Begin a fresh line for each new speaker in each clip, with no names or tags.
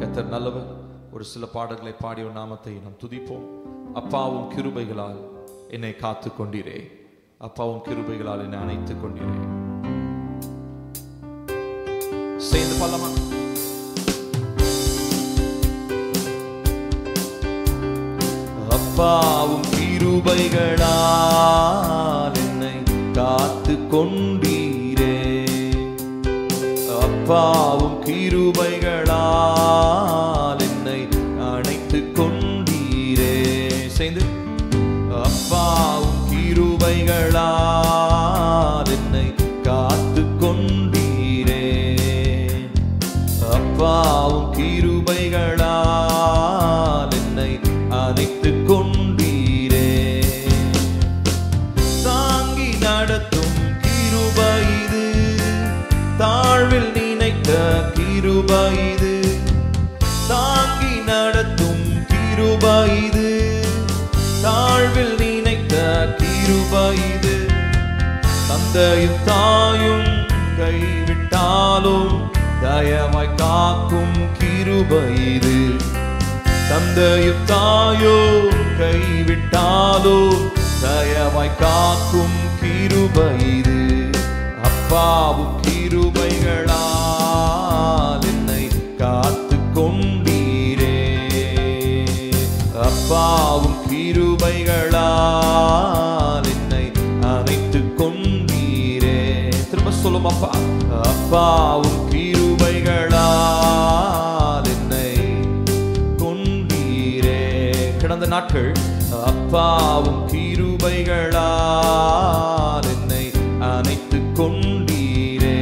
கர்த்தர் நல்லவர். ஒரு சில பாடல்களை பாடிய நாமத்தை நாம் துதிப்போம். அப்பாவும் கிருபைகளால் என்னை காத்து கொண்டீரே, அப்பாவும் கிருபைகளால் என்னை அணைத்துக் கொண்டீரே. சேர்ந்து பாடலாமா? அப்பாவும் கிருபைகளால் என்னை காத்து கொண்டீரே, அப்பாவும் கிருபைகளால் என்னை அணைத்துக் கொண்டீரே. சேர்ந்து அப்பாவும் கிருபைகளால் என்னை காத்து கொண்டீரே, அப்பாவும் கிருபைகளால் என்னை அணைத்துக் கொண்டீரே. தாங்கி நடத்தும் கிருபை இது, தாழ்வில் நினைத்த கிருபை இது, தாங்கி நடத்தும் கிருபை இது, தாழ்வில் நினைத்த கிருபை இது. தந்தையும் தாயும் கைவிட்டாலும் தயவாய் காக்கும் கிருபை இது, தந்தையும் தாயோ கைவிட்டாலோ தயவாய் காக்கும் கிருபை இது. அப்பாவும் கிருபைகளால் என்னை காத்து கொண்டீரே, அப்பாவும் கிருபைகளால் என்னை அணைத்துக் கொண்டீரே. திரும்ப சொல்லும் அப்பா, அப்பாவும் கிருபைகளால் என்னை கொண்டீரே. கடந்த நாட்கள் அப்பாவும் கிருபைகளால் என்னை அணைத்துக் கொண்டீரே.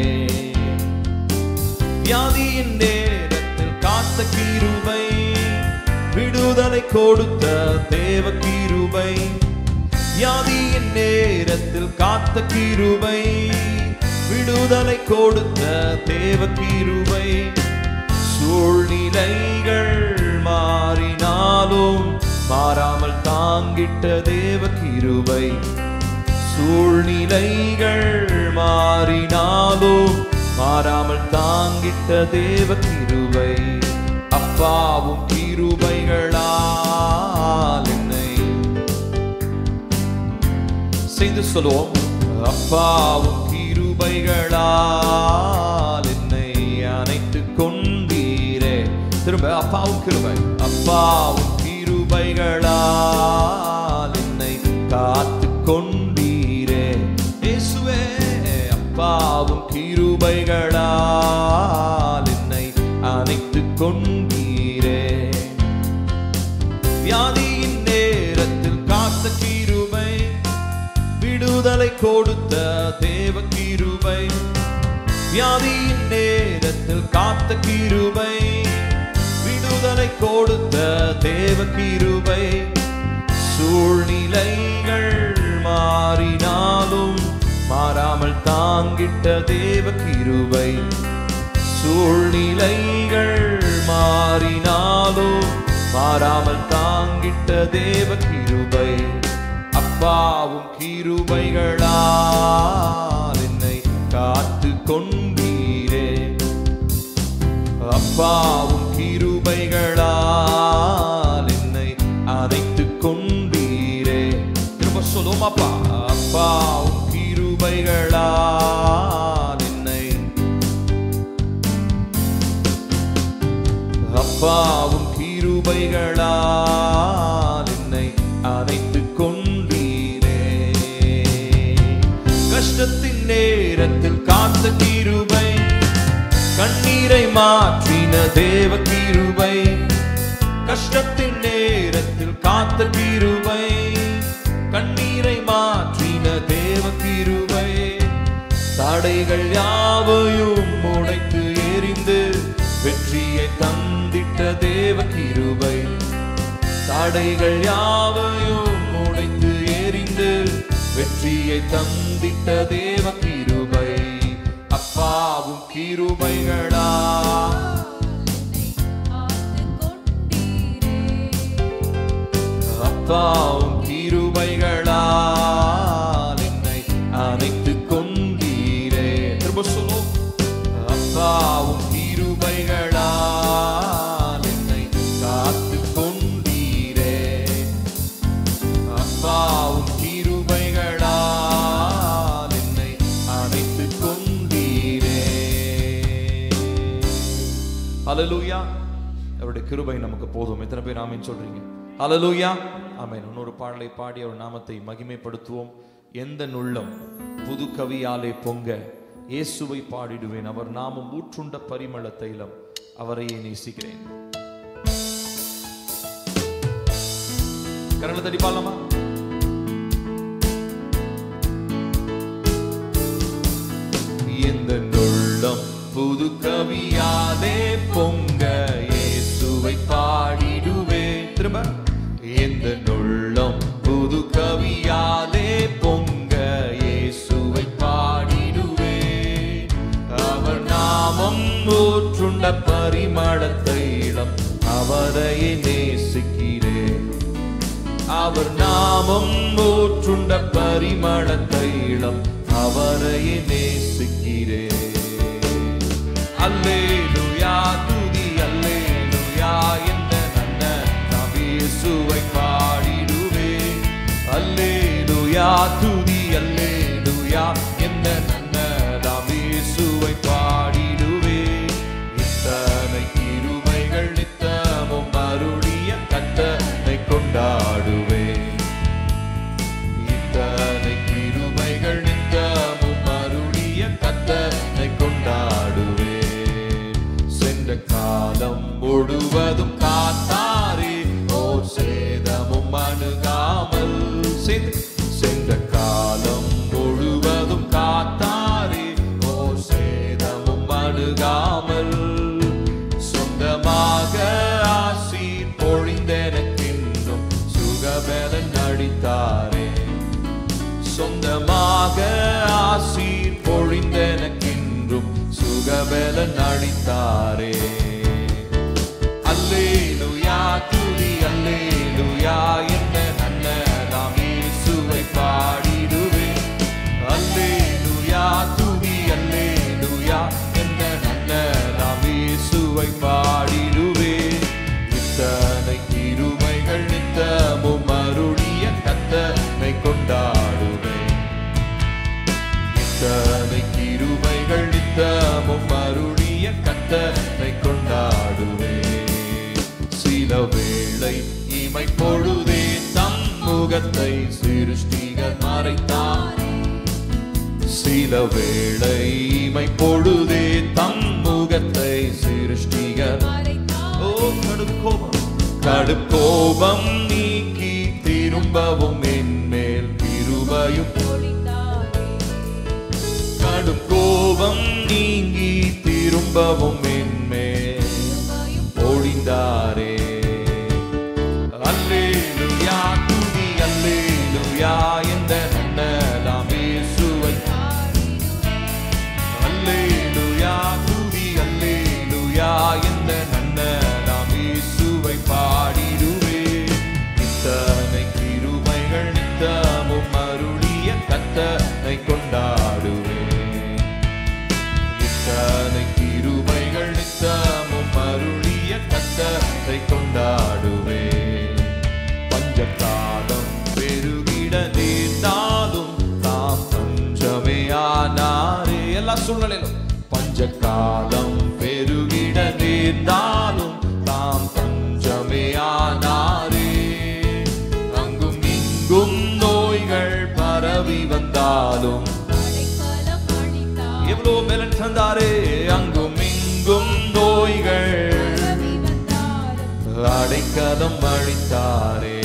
வியாதியின் நேரத்தில் காத்த கிருபை, விடுதலை கொடுத்த தேவ கிருபை, வியாதியின் நேரத்தில் காத்த கிருபை, விடுதலை கொடுத்த தேவ கிருபை. சூழ்நிலைகள் மாறினாலும் மாறாமல் தாங்கிட்ட தேவ கிருபை, சூழ்நிலைகள் மாறினாலும் மாறாமல் தாங்கிட்ட தேவ கிருபை. அப்பாவும் கிருபைகளால் என்னை செய்து சொல்லுவோம், அப்பாவும் கிருபைகளால் என்னை அணைத்துக் கொண்டீரே. திரும்ப அப்பாவும் கிருபை, அப்பாவும் கிருபைகளால் என்னை காத்து கொண்டீரே. இயேசுவே, அப்பாவும் கிருபைகளால் என்னை அணைத்துக் கொண்டீரே. வியாதியின் நேரத்தில் காத்த கிருபை, விடுதலை கொடுத்த தேவ கிருபை, வியாதியின் நேரத்தில் காத்த கிருபை, விடுதலை கொடுத்த தேவ கிருபை. சூழ்நிலைகள் மாறினாலும் மாறாமல் தாங்கிட்ட தேவ கிருபை, சூழ்நிலைகள் மாறினாலும் மாறாமல் தாங்கிட்ட தேவ கிருபை. அப்பாவும் கிருபைகளால் என்னை காத்து கொண்டீரே, அப்பாவும் கிருபைகளால் என்னை அணைத்துக் கொண்டீரே. திரும்ப சொல்லுவோம், அப்பா, அப்பாவும் கிருபைகளால் என்னை, அப்பாவும் கிருபைகளால் என்னை அணைத்துக் கொண்டீரே. கஷ்டத்தின் நேரத்தில் காத்த கிருபை, கண்ணீரை மாற்றின தேவ கிருபை, கஷ்டத்தின் நேரத்தில் காத்த கிருபை, கண்ணீரை மாற்றின தேவ கிருபை. தடைகள் யாவையும் உடைத்து எறிந்து வெற்றியை தந்திட்ட தேவ கிருபை, தடைகள் யாவையும் உடைத்து எறிந்து வெற்றியை தந்திட்ட தேவ கிருபை. அப்பாவும் கிருபைகளால் அப்பாவும் கிருபைகளால் என்னை அணைத்துக் கொண்டீரே. திரும்ப சொல்லுவோம், அப்பாவும் கிருபைகளால் ஹல்லேலூயா. அவருடைய கிருபை நமக்கு போதும். எத்தனை பேர் ஆமென் சொல்றீங்க? ஹல்லேலூயா, ஆமென். இன்னொரு பாடலை பாடி அவர் நாமத்தை மகிமைப்படுத்துவோம். எந்த உள்ளம் புது கவியாலே பொங்க இயேசுவை பாடிடுவேன், அவர் நாமம் ஊற்றுண்ட பரிமள தைலம், அவரையே நேசிக்கிறேன். கரங்களை தட்டி பாடலாமா? எந்த உள்ளம் புது கவியாலே பொங்க இயேசுவை பாடிடுவேன். திரும்ப. எந்த உள்ளம் புது கவியாலே பொங்க இயேசுவை பாடிடுவேன், அவர் நாமம் ஊற்றுண்ட பரிமள தைலம், அவரையே நேசிக்கிறேன். அவர் நாமம் ஊற்றுண்ட பரிமள தைலம், அவரையே நேசிக்கிறேன். அல்லேலூயா, துதி அல்லேலூயா, என்ற நன்ன நாம் இயேசுவை பாடிடுவேன். அல்லேலூயா, துதி அல்லேலூயா, என்ற நன்ன நாம் இயேசுவை பாடிடுவேன். இத்தனை கிருபைகள் நித்தமும் அருளிய கர்த்தரை கொண்டாடுவேன். இத்தனை கிருபைகள் நித்தமும் அருளிய கர்த்தரை கொண்டாடுவேன். சென்ற காலம் முழுவதும் காத்தாரே, ஓர் சேதமும் அணுகாமல். சென்ற காலம் முழுவதும் காத்தாரே, ஓர் சேதமும் அணுகாமல். சொந்தமாக ஆசீர் பொழிந்தெனக்கென்றும் சுகபலன் அளித்தாரே. சொந்தமாக ஆசீர் பொழிந்தெனக்கென்றும் சுகபலன் அளித்தாரே. அல்லேலூயா, துதி அல்லேலூயா, என்ற நன்ன நாம் இயேசுவை பாடிடுவேன். அல்லேலூயா, துதி அல்லேலூயா, என்ற நன்ன நாம் இயேசுவை பாடிடுவேன். இத்தனை கிருபைகள் நித்தமும் அருளிய கர்த்தரை கொண்டாடுவேன். இத்தனை கிருபைகள் நித்தமும் அருளிய கர்த்தரை கொண்டாடுவேன். சில வேளை இமை பொழுதே தம் முகத்தை சிருஷ்டிகர் மறைத்தார். சில வேளை இமை பொழுதே தம் முகத்தை சிருஷ்டிகர் கடுக்கோபம் நீக்கி திரும்பவும் என்மேல் கிருபையும். கடுக்கோபம் நீங்கி திரும்பவும் என்மேல் பொழிந்தாரே. அல்லேலூயா, துதி அல்லேலூயா, என்ற நன்ன நாம் இயேசுவை. அல்லேலூயா, துதி அல்லேலூயா, என்ற நன்ன நாம் இயேசுவை பாடிடுவேன். இத்தனை கிருபைகள் நித்தமும் அருளிய கர்த்தரை கொண்டாடுவேன். இத்தனை கிருபைகள் நித்தமும் அருளிய கர்த்தரை கொண்டாடுவேன். பஞ்சகாலம் பெருகிட நேர்ந்தாலும் தாம் பஞ்சமே ஆனாரே. எல்லா சூழ்நிலையிலும் பஞ்சகாலம் பெருகிட நேர்ந்தாலும் தாம் பஞ்சமே ஆனாரே. அங்கும் இங்கும் நோய்கள் பரவி வந்தாலும் எவ்வளோ பலன் தந்தாரே. அங்கும் இங்கும் நோய்கள் அடைக்கலம் அளித்தாரே.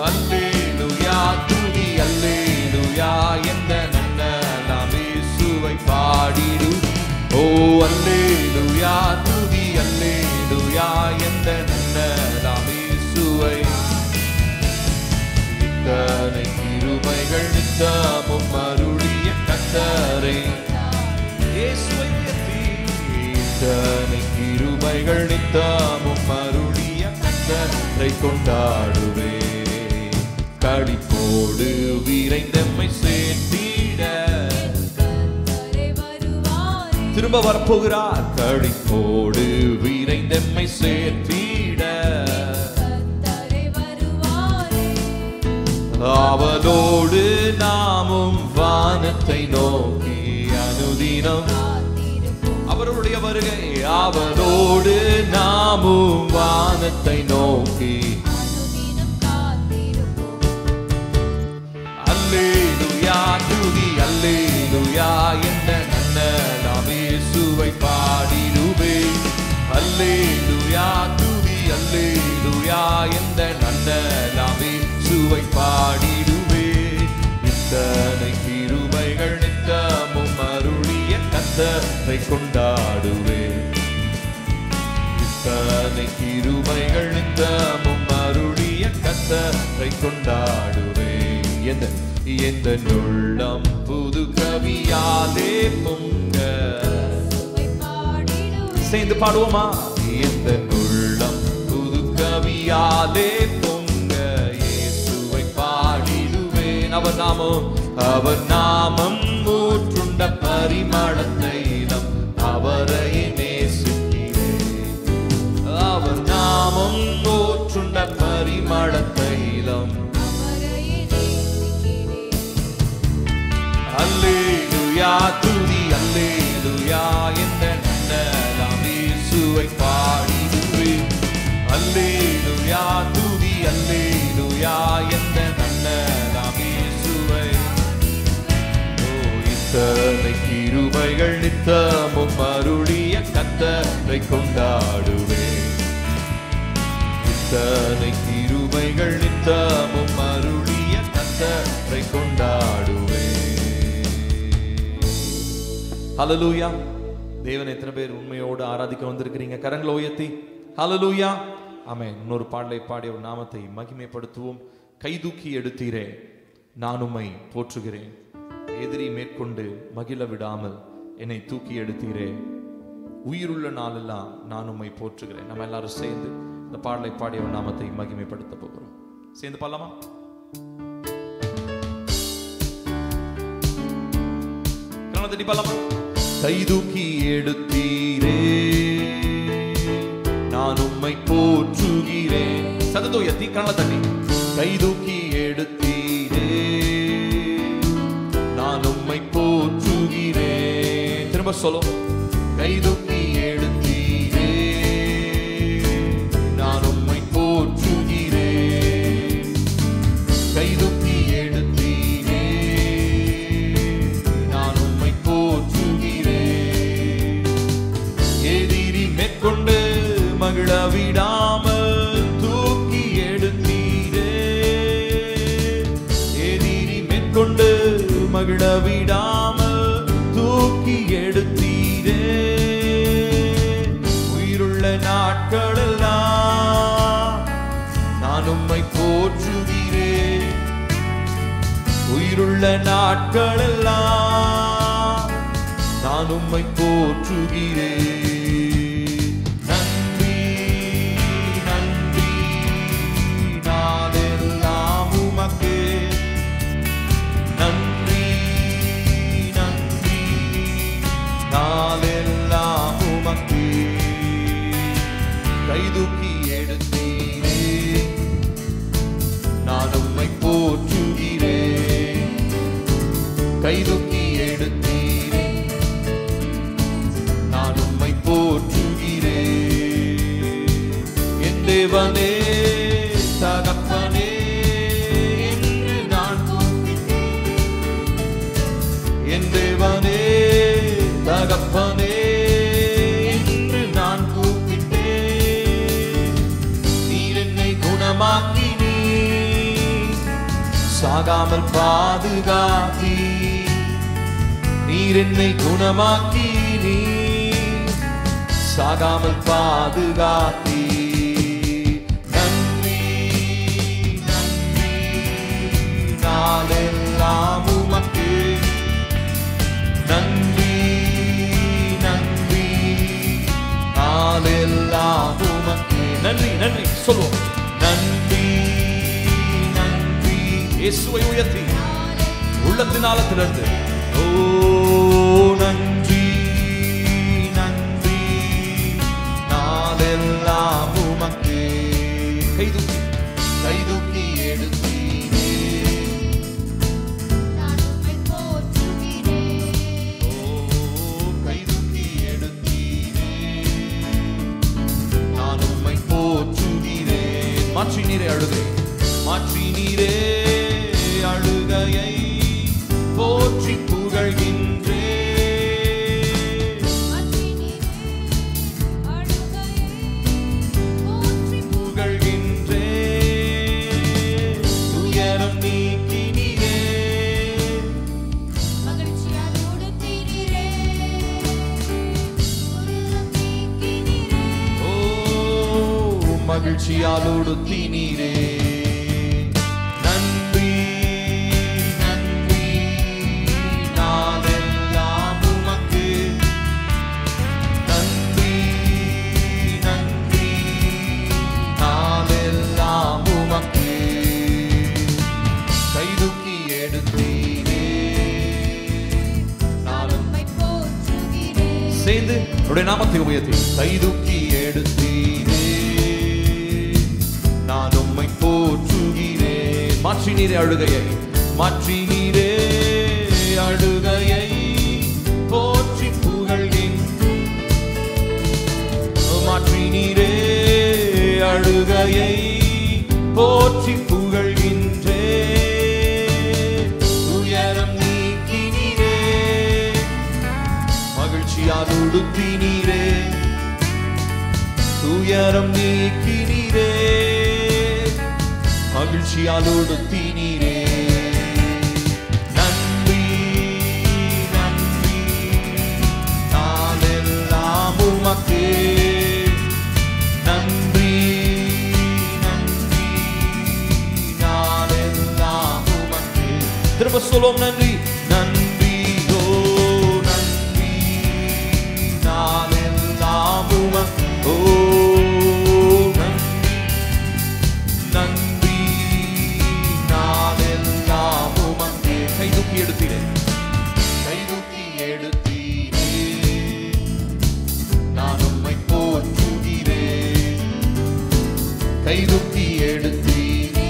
அல்லேலூயா, துதி அல்லேலூயா, என்ற நன்ன நாம் இயேசுவை பாடிடு. ஓ அல்லேலூயா, துதி அல்லேலூயா, என்ற நன்ன நாம் இயேசுவை. இத்தனை கிருபைகள் நித்தமும் அருளிய கர்த்தரை இயேசுவை உயர்த்தி. இத்தனை கிருபைகள் நித்தமும் அருளிய கர்த்தரை கொண்டாடுவேன். களிப்போடு விரைந்தெம்மை சேர்த்திட திரும்ப வரப்போகிறார். களிப்போடு விரைந்தெம்மை சேர்த்திட அவளோடு நாமும் வானத்தை நோக்கி அனுதினம் அவருடைய வருகை அவரோடு நாமும் வானத்தை நோக்கி அல்லேலூயா துதி அல்லேலூயா என்ற நன்னலாம் இயேசுவை பாடிடுவே. அல்லேலூயா துதி அல்லேலூயா என்ற நன்னலாம் இயேசுவை பாடிடுவே. இத்தனை கிருபைகள் நித்தமும் அருளிய கர்த்தரை கொண்டாடுவே. இத்தனை கிருபைகள் நித்தமும் அருளிய கர்த்தரை கொண்டாடுவே. எந்த உள்ளம் புது கவியாலே பொங்க சேர்ந்து பாடுவோமா? எந்த உள்ளம் புது கவியாலே பொங்க இயேசுவை பாடிடுவேன். அவர் நாமம் ஊற்றுண்ட பரிமள தைலம் அவரை நேசிக்கிறேன். அவர் நாமம் ஊற்றுண்ட பரிமள தைலம். அல்லேலூயா துதி அல்லேலூயா என்ற நன்னலாம் இயேசுவை பாடிடுவே. அல்லேலூயா துதி அல்லேலூயா என்ற நன்னலாம் இயேசுவை. இத்தனை கிருபைகள் நித்தமும் அருளிய கர்த்தரை கொண்டாடுவே. இத்தனை கிருபைகள் நித்தமும் அருளிய கர்த்தரை கொண்டாடுவே. ஹல்லேலூயா. தேவன் எத்தனை பேர் உண்மையோடு ஆராதிக்க வந்திருக்கிறீங்க? கரங்களை உயர்த்தி ஹல்லேலூயா. ஆமென். இன்னொரு பாடலை பாடி ஒரு நாமத்தை மகிமைப்படுத்துவோம். கைதூக்கி எடுத்தீரே நான் உம்மை போற்றுகிறேன். எதிரி மேற்கொண்டு மகிழ விடாமல் என்னை தூக்கி எடுத்தீரே. உயிருள்ள நாளெல்லாம் நான் உம்மை போற்றுகிறேன். நம்ம எல்லாரும் சேர்ந்து இந்த பாடலை பாடி ஒரு நாமத்தை மகிமைப்படுத்த போகிறோம். சேர்ந்து பாடலாமா? கரங்களை பாடலாமா? கைதூக்கி எடுத்தீரே நான் உம்மை போற்றுகிறேன். சத்தத்தை உயர்த்தி கரங்களை தட்டி. கைதூக்கி எடுத்தீரே நான் உம்மை போற்றுகிறேன். திரும்ப சொல்லும். கைதூக்கி எடுத்தீரே நான் உம்மை போற்றுகிறேன். கைதூக்கி எடுத்தீரே நான் உம்மை போற்றுகிறேன். எதிரி மேற்கொண்டு மகிழ விடாமல் தூக்கி எடுத்தீரே. எதிரி மேற்கொண்டு மகிழ விடாமல் தூக்கி எடுத்தீரே. உயிருள்ள நாட்களெல்லாம் நான் உம்மை போற்றுகிறேன். உயிருள்ள நாட்களெல்லாம் நான் உம்மை போற்றுகிறேன். நன்றி நன்றி நாளெல்லாம் உமக்கே. நன்றி நன்றி நாளெல்லாம் உமக்கே. கைதூக்கி எடுத்தீரே நான் உம்மை போற்றுகிறேன். கைதூக்கி எடுத்தீரே நான் உம்மை போற்றுகிறேன். என் தேவனே தகப்பனே என்று நான் கூப்பிட்டேன். என் தேவனே தகப்பனே என்று நான் கூப்பிட்டேன். நீர் என்னை குணமாக்கினீ, சாகாமல் பாதுகாத்தீ. நீர் என்னை குணமாக்கினீ, சாகாமல் பாதுகாத்தீ. நன்றி நன்றி நாளெல்லாம் உமக்கே. நன்றி நன்றி நாளெல்லாம் உமக்கே. நன்றி நன்றி சொல்லுவோம். நன்றி நன்றி. இயேசுவை உயர்த்தி உள்ளத்தின் ஆழத்திலிருந்து ஓ நன்றி நன்றி நாளெல்லாம் உமக்கே. கைதூக்கி கைதூக்கி எடுத்தீரே நான் உம்மை போற்றுகிறேன். ஓ கைதூக்கி எடுத்தீரே மாற்றினீரே அழுகை, மாற்றினீரே அழுகையை போற்றி புகழ்கின்றே. புகழ்கின்றே துயரம் நீக்கினீரே, மகிழ்ச்சியால் உடுத்தினீரே. நன்றி நன்றி நாளெல்லாம் உமக்கு, நன்றி நன்றி நாளெல்லாம் உமக்கு. கைதூக்கி எடுத்தீரே நாளும் சேர்ந்து உடைய நாமத்தை உயர்த்தி. கைதூக்கி எடுத்தீரே நான் உம்மை போற்றுகிறேன். மாற்றினீரே அழுகையை, மாற்றினீரே அழுகையை போற்றி புகழ்கின்றேன். மாற்றினீரே அழுகையை போற்றி புகழ்கின்றேன். துயரம் நீக்கினீரே, மகிழ்ச்சியால் உடுத்தினீரே, துயரம் நீக்கினீரே, மகிழ்ச்சியால் உடுத்தினீரே. நன்றி நன்றி நாளெல்லாம் உமக்கு, நன்றி நன்றி நாளெல்லாம் உமக்கு. திரும்ப சொல்லுவோம் நன்றி நன்றி ஓ நன்றி நாளெல்லாம் உமக்கு. ஓ கைதூக்கி எடுத்தீரே, கைதூக்கி எடுத்தீரே நான் உம்மை போற்றுகிறேன். கைதூக்கி எடுத்தீரே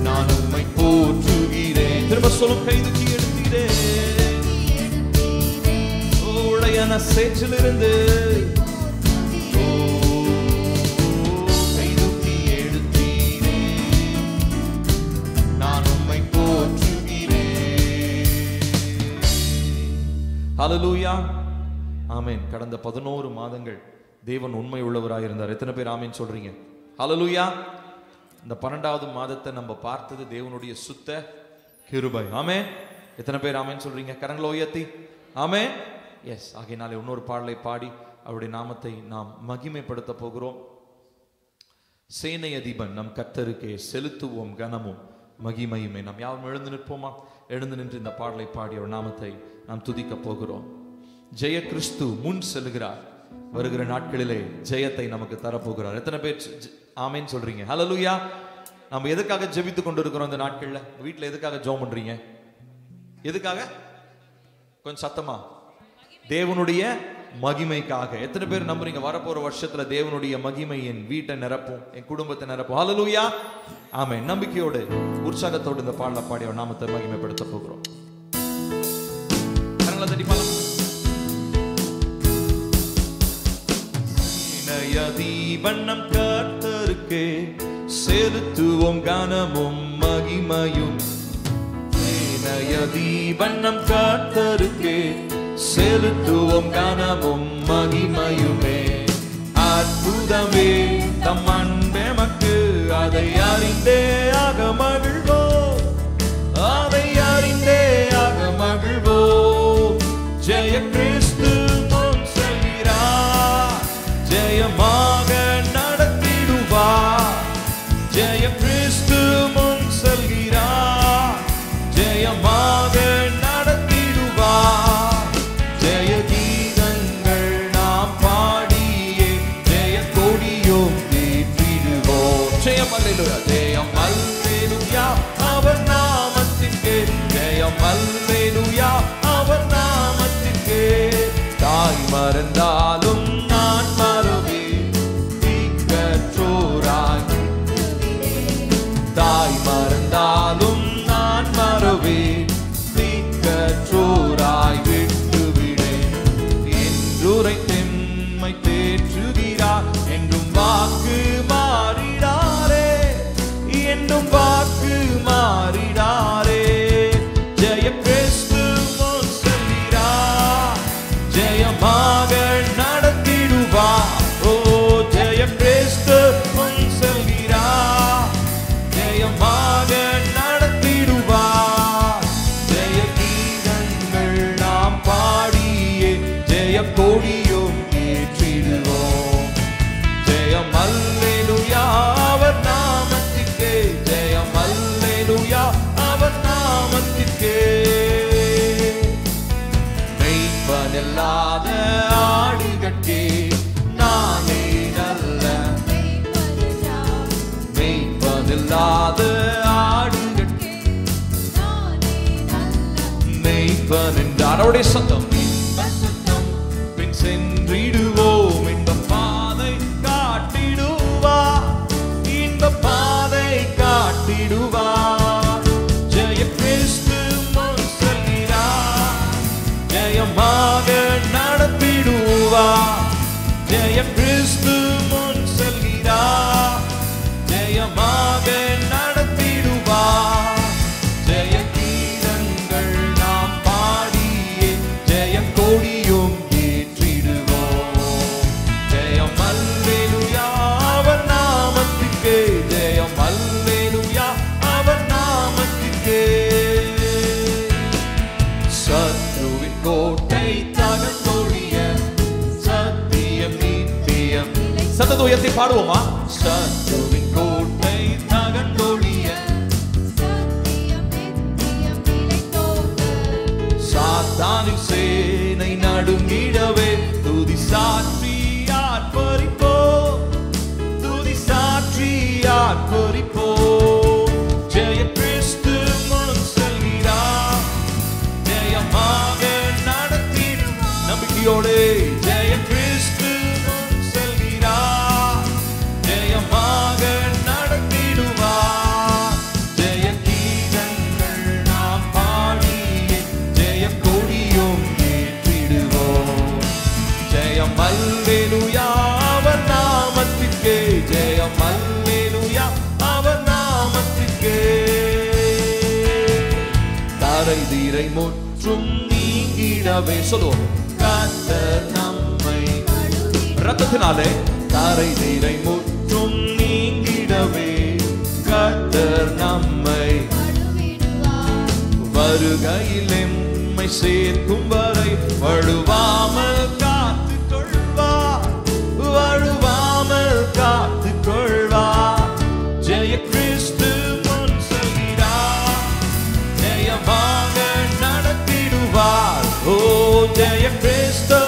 நான் உம்மை போற்றுகிறேன். திரும்ப சொல்லும் கைதூக்கி எடுத்தீரே. உடையான சேற்றிலிருந்து ஹல்லேலூயா ஆமென். கடந்த 11 மாதங்கள் தேவன் உண்மை உள்ளவராக இருந்தார். எத்தனை பேர் ஆமென் சொல்றீங்க? ஹல்லேலூயா. இந்த 12வது மாதத்தை நம்ம பார்த்தது தேவனுடைய சுத்த கிருபை. ஆமென். எத்தனை பேர் ஆமென் சொல்றீங்க? கரங்களை உயர்த்தி ஆமென். எஸ். ஆகையினாலே இன்னொரு பாடலை பாடி அவருடைய நாமத்தை நாம் மகிமைப்படுத்த போகிறோம். சேனை அதிபன் நம் கர்த்தருக்கே செலுத்துவோம் கனமும் மகிமையுமே. நாம் யாரும் எழுந்து நிற்போமா? எழுந்து நின்று இந்த பாடலை பாடி அவர் நாமத்தை நாம் துதிக்க போகிறோம். ஜெய கிறிஸ்து முன் செல்கிறார். வருகிற நாட்களிலே ஜெயத்தை நமக்கு தரப்போகிறார். எத்தனை பேர் ஆமென் சொல்றீங்க? ஹல்லேலூயா. நம்ம எதுக்காக ஜெபித்து கொண்டு இருக்கிறோம் இந்த நாட்கள்ல? வீட்டுல எதுக்காக ஜெபம் பண்றீங்க? எதுக்காக? கொஞ்சம் சத்தமா. தேவனுடைய மகிமைக்காக. எத்தனை பேர் நம்புறீங்க வரப்போற வருஷத்துல தேவனுடைய மகிமை என் வீட்டை நிரப்பும், என் குடும்பத்தை நிரப்பும்? ஹல்லேலூயா ஆமென். நம்பிக்கையோடு உற்சாகத்தோடு இந்த பாடலை பாடி அவர் நாமத்தை மகிமைப்படுத்த போகிறோம். கரங்களை தட்டி பாடலாம். சேனையதிபன் நம் கர்த்தருக்கே செலுத்துவோம் கனமும் மகிமையும். சேனையதிபன் நம் கர்த்தருக்கே செலுத்துவோம் கனமும் மகிமையுமே. அற்புதமே தம் அன்பெமக்கு, அதை அறிந்தே ஆக மகிழ்வோம், அதை அறிந்தே ஆக மகிழ்வோம். ஜெய கிறிஸ்து முன் செல்கிறார், ஜெயமாக நடத்திடுவார். ஜெய கிறிஸ்து முன் செல்கிறார், ஜெயமாக நடத்திடுவார். ஜெய கீதங்கள் நாம் பாடியே ஜெய கொடியோம் தேற்றிடுவோம். ஜெயம் அல்லேலூயா, ஜெயம் அல்லேலூயா அவர் நாமத்திற்கே, ஜெயம் அல்லேலூயா அவர் நாமத்திற்கே. தாய் மறந்தாலும் நான் மறவேன், தீக்கற்றோராய். தாய் மறந்தாலும் நான் மறவேன், தீக்கற்றோராய் விட்டுவிடேன். என்றுரை தெம்மை தேற்றுகிறார், என்றும் வாக்கு அவருடைய சத்தம் பின் சென்றிடுவோம், இந்த பாதை காட்டிடுவா, இந்த பாதை காட்டிடுவா. ஜெய கிறிஸ்து முன் செல்கிறார், ஜெயமாக நடத்திடுவா. ஜெய கிறிஸ்து முன் செல்கிறார், ஜெயமாக நடத்திடுவா. ஜெய கீதங்கள் நாம் பாடியே ஜெய கொடியும் ஏற்றிடுவோம். ஜெயம் அல்லேலூயா அவர் நாமத்துக்கே, ஜெயம் அல்லேலூயா அவர் நாமத்துக்கே. சத்ருவின் கோட்டை தகர்த்தொழிய சத்தியம் நித்தியம். சத்தத்தை உயர்த்தி பாடுவோமா? சத்ருவின் கோட்டை தகர்த்தொழிய சாத்தானின் சேனை நடுங்கிடவே துதி சாற்றி ஆர்ப்பரிப்போ, துதி சாற்றி ஆர்ப்பரிப்போ. ஜெய கிறிஸ்து முன் செல்கிறார், ஜெயமாக நடத்திடும் நம்பிக்கையோடு. ஜெய கிறிஸ்து முன் செல்கிறார், ஜெயமாக நடத்திடுவார். ஜெய கீதங்கள் நாம் பாடியே ஜெய கொடியும் ஏற்றிடுவோம். ஜெயம் அல்லேலூயா அவர் நாமத்துக்கே, ஜெயம் அல்லேலூயா அவர் நாமத்துக்கே. தரை தீரை முற்றும் நீங்கிடவே சொல்லுவோம். கர்த்தர் நம்மை இரத்தத்தினாலே தரை தீரை முற்றும் நீங்கிடவே கர்த்தர் நம்மை வருகையில் எம்மை சேர்க்கும் வரை வழுவாமல் காத்துக் கொள்வார், வழுவாமல் காத்துக் கொள்வார். ஜெய கிறிஸ்து முன் செல்கிறார், ஜெயமாக நடத்திடுவார். ஓ ஜெய கிறிஸ்து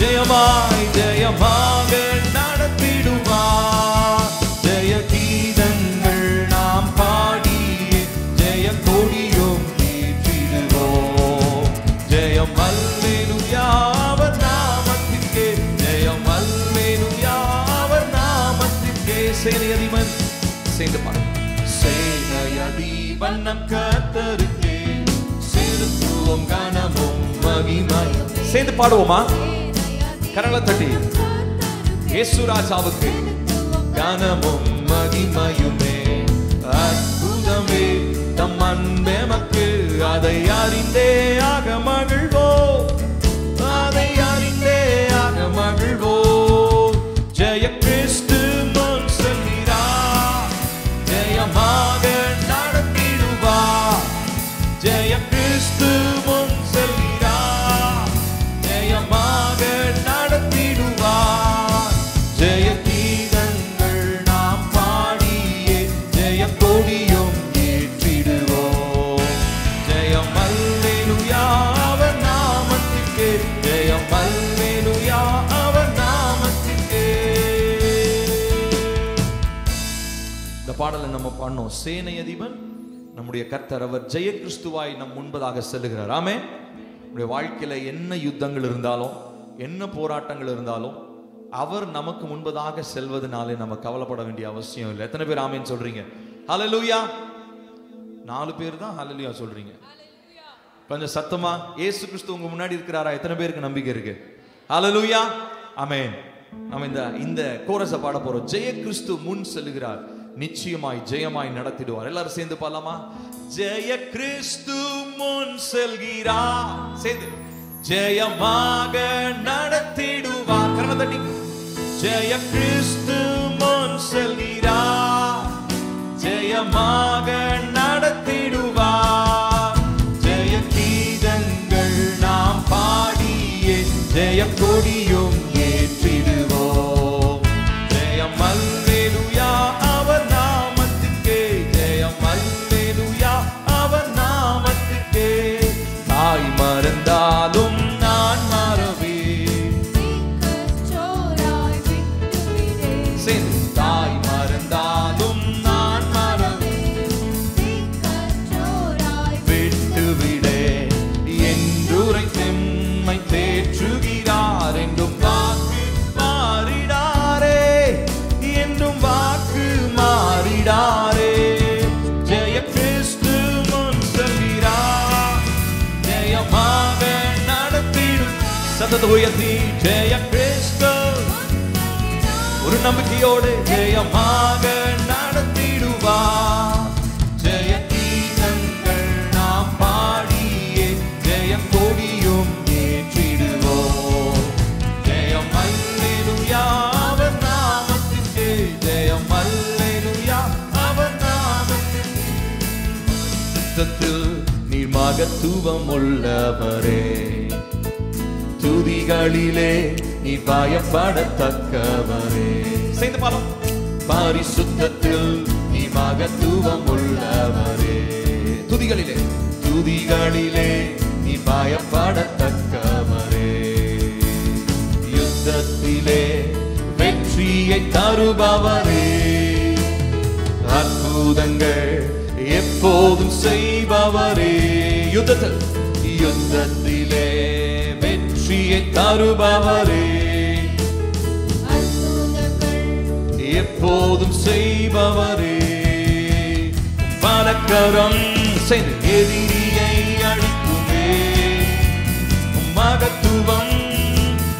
ஜெயமாய் ஜெயமாக நடத்திடுவார். ஜெய கீதங்கள் நாம் பாடியே ஜெய கொடியும் ஏற்றிடுவோம். ஜெயம் அல்லேலூயா அவர் நாமத்துக்கே, ஜெயம் அல்லேலூயா அவர் நாமத்துக்கே. சேனையதிபன் சேர்ந்து பாடு. சேனையதிபன் நம் கர்த்தருக்கே செலுத்துவோம் கனமும் மகிமையும். சேர்ந்து பாடுவோமா? கரங்களை தட்டி இயேசு ராஜாவுக்கு கனமும் மகிமையுமே. அற்புதமே தம் அன்பெமக்கு, அதை அறிந்தே ஆக மகிழ்வோம், அதை அறிந்தே ஆக மகிழ்வோம். ஜெய கிறிஸ்து முன் செல்கிறார், ஜெயமாக நடத்திடுவார். ஜெய கிறிஸ்து முன் செல்கிறார், ஜெயமாக நடத்திடுவார். ஜெய கீதங்கள் நாம் பாடியே ஜெய கொடியும் ஏற்றிடுவோம். ஜெயம் அல்லேலூயா அவர் நாமத்துக்கே, ஜெயம் அல்லேலூயா அவர் நாமத்துக்கே. இந்த பாடலை நம்ம பாடணும். சேனையதிபன் நம்முடைய கர்த்தர், அவர் ஜெய கிறிஸ்துவாய் நம் முன்பதாக செல்லுகிறார். ஆமென். நம்முடைய வாழ்க்கையில என்ன யுத்தங்கள் இருந்தாலும், என்ன போராட்டங்கள் இருந்தாலும், அவர் நமக்கு முன்பதாக செல்வதனாலே நம்ம கவலைப்பட வேண்டிய அவசியம் இல்லை. எத்தனை பேர் ஆமென் சொல்றீங்க? ஹல்லேலூயா. 4 பேர் தான் ஹல்லேலூயா சொல்றீங்க. கொஞ்சம் சத்தமா, இயேசு கிறிஸ்து உங்க முன்னாடி இருக்கிறாரா? எத்தனை பேருக்கு நம்பிக்கை இருக்கு? ஹல்லேலூயா. ஆமென். நம்ம இந்த கோரஸை பாட போறோம். ஜெய கிறிஸ்து முன் செல்லுகிறார், நிச்சயமாய் ஜெயமாய் நடத்திடுவார். எல்லாரும் சேர்ந்து பாடலாமா? ஜெய கிறிஸ்து முன் செல்கிறார், சேர்ந்து ஜெயமாக நடத்திடுவார். கரங்களை தட்டி. ஜெய கிறிஸ்து முன் செல்கிறார், ஜெயமாக நடத்திடுவார். ஜெய கீதங்கள் நாம் பாடியே ஜெய கொடியும் ஏற்றிடுவோம். ஜெயம் அல்லேலூயா அவர் நாமத்துக்கே, ஜெயம் அல்லேலூயா அவர் நாமத்துக்கே. தாய் மறந்தாலும் நான் மறவே, தாய் மறந்தாலும் நான் மறவே, கரத்தை உயர்த்தி ஜெய கிறிஸ்து ஒரு நம்பிக்கையோடு ஜெயமாக நடத்திடுவார். ஜெய கீதங்கள் நாம் பாடியே ஜெயம் கொடியும் ஏற்றிடுவோம். ஜெயம் அல்லேலூயா அவர் நாமத்திற்கு, ஜெயம் அல்லேலூயா அவர் நாமத்திற்கு. யுத்தத்தில் நீர் மகத்துவம் உள்ளவரே, துதிகளிலே நீ பயப்படத்தக்கவரே. சேர்ந்து பாடம். பரிசுத்தத்தில் நீ மகத்துவம் உள்ளவரே, துதிகளிலே நீ பயப்படத்தக்கவரே. யுத்தத்திலே வெற்றியை தருபவரே, அற்புதங்கள் எப்போதும் செய்பவரே. யுத்தத்திலே வெற்றியை தருபவரே, எப்போதும் செய்பவரே. வலக்கரம் செய்து எதிரியை அழிக்குமே, மகத்துவம்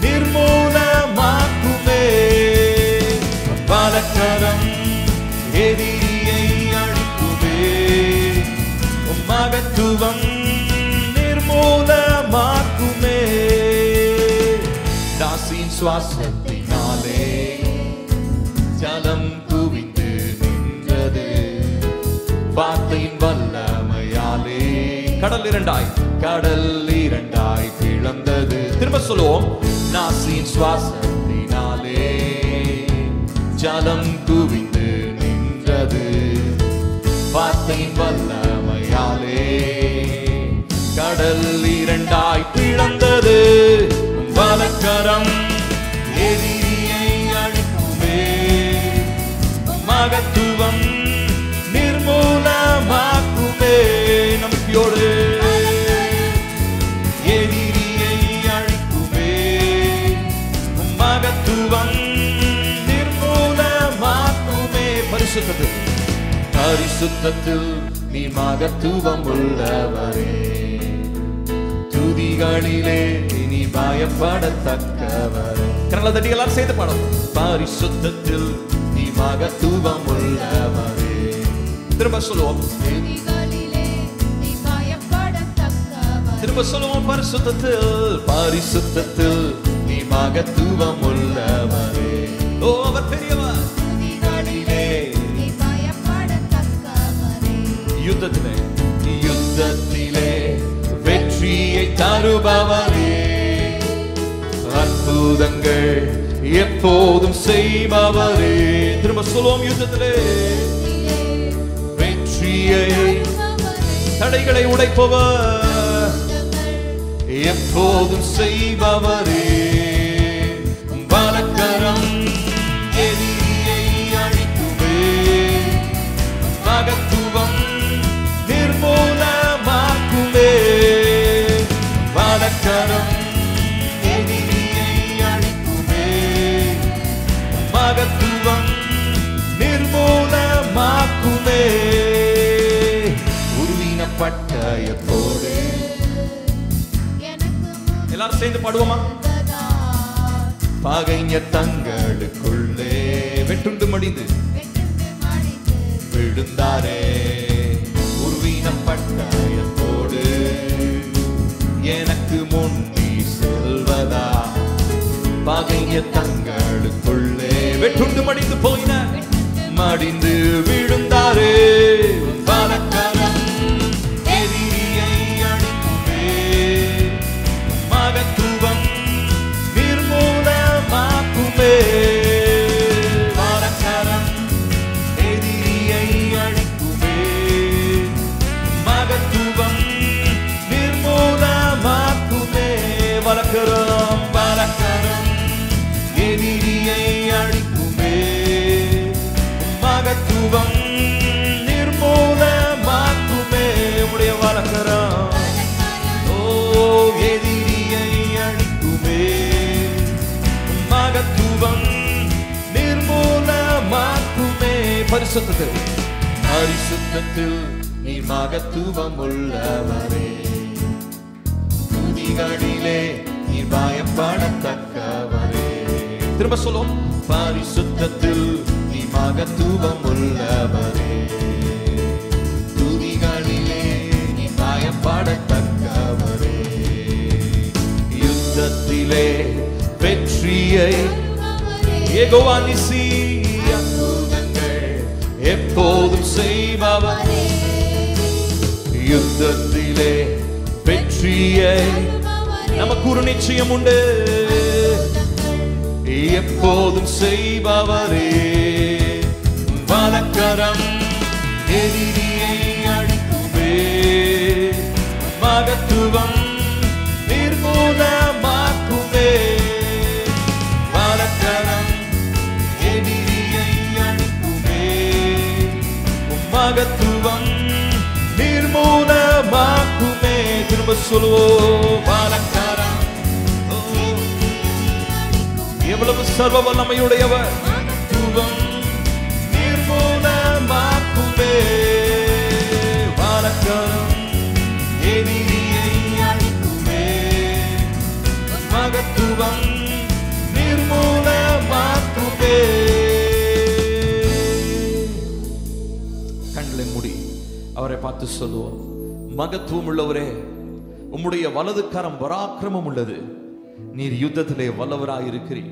நிர்மூலமாக்குமே. வலக்கரம் எதிரியை அழிக்குமே, மகத்துவம் நிர்மூலமாக்குமே. தாசியின் சுவாசத்தினாலே ஜலம் குவிந்து நின்றது, வார்த்தையின் வல்லமையாலே கடல் இரண்டாய் பிளந்தது. திரும்ப சொல்லுவோம். நாசியின் சுவாசத்தினாலே ஜலம் குவிந்து நின்றது, வார்த்தையின் வல்லமையாலே கடல் இரண்டாய் பிளந்தது. வலக்கரம் எதிரியை அழிக்குமே, மகத்துவம் நிர்மூலமாக்குமே. நம்பிக்கையோடு எதிரியை அழிக்குமே, மகத்துவம் நிர்மூலமாக்குமே. பரிசுத்தத்தில் நீ மகத்துவம் உள்ளவரே, துதிகளிலே நீ பயப்படத்தக்கவரே. கரங்களை தட்டி எல்லாரும் சேர்ந்து பாடும். பரிசுத்தத்தில் நீ மகத்துவம் உள்ளவரே. திரும்ப சொல்லுவோம். திரும்ப சொல்லுவோம். பரிசுத்தத்தில் நீ மகத்துவம் உள்ளவரே. ஓ அவர் பெரியவர். யுத்தத்திலே வெற்றியை தருபவரே, அற்புதங்கள் எப்போதும் செய்பவரே. திரும்ப சொல்லுவோம். யுத்தத்திலே வெற்றியை, தடைகளை உடைப்பவர், எப்போதும் செய்பவரே. வலக்கரம் எதிரியை அழிக்குமே, மகத்துவம் நிர்மூலமாக்குமே. வலக்கரம் எதிரியை அழிக்குமே, மகத்துவம் நிர்மூலமாக்குமே. உருவின பட்டயத்தோடு எல்லாரும் சேர்ந்து பாடுவோமா? பகைஞ தங்களுக்குள்ளே வெட்டுண்டு மடிந்து விழுந்தாரே. உருவின பட்டயத்தோடு எனக்கு முன்னி செல்வதா, பகைஞ தங்களுக்குள்ளே வெட்டுண்டு மடிந்து போயின, மடிந்து விழுந்தாரே. வலக்கரம் எதிரியை அழிக்குமே, மகத்துவம் நிர்மூலமாக்குமே. வலக்கரம் எதிரியை அழிக்குமே, மகத்துவம் நிர்மூலமாக்குமே. வலக்கரம் எதிரியை அழிக்குமே, மகத்துவம் நிர்மூலமாக்குமே. உடைய வலக்கரம் ஓ எதிரியை அழிக்குமே, மகத்துவம் நிர்மூலமாக்குமே. பரிசுத்தத்தில் நீ மகத்துவம் உள்ளவரே, துதிகளிலே நீ நீர் பயப்படத்தக்கவரே. திரும்ப சொல்லும், பரிசுத்தத்தில் நீ மகத்துவம் உள்ளவரே, துதிகளிலே நீ பயப்படத்தக்கவரே, யுத்தத்திலே வெற்றியை யெகோவா நிசி அற்புதங்கள் எப்போதும் செய்பவரே, யுத்தத்திலே வெற்றியை நமக்கு ஒரு நிச்சயம் உண்டு, எப்போதும் செய்பவரே, வலக்கரம் எதிரியை அழிக்குமே, மகத்துவம் நிர்மூலமாக்குமே, வலக்கரம் எதிரியை அழிக்குமே, மகத்துவம் நிர்மூலமாக்குமே. திரும்ப சொல்லுவோம், வலக்கரம் எவ்வளவு சர்வ வல்லமையுடையவர், மகத்துவம் நிர்மூலமாக்குமே, வலக்கரம் எதிரியை அழிக்குமே, மகத்துவம் நிர்மூலமாக்குமே. கண்களை மூடி அவரை பார்த்து சொல்லுவோம், மகத்துவம் உள்ளவரே, உம்முடைய வலது கரம் பராக்கிரமம் உள்ளது, நீர் யுத்தத்திலே வல்லவராய் இருக்கிறீர்,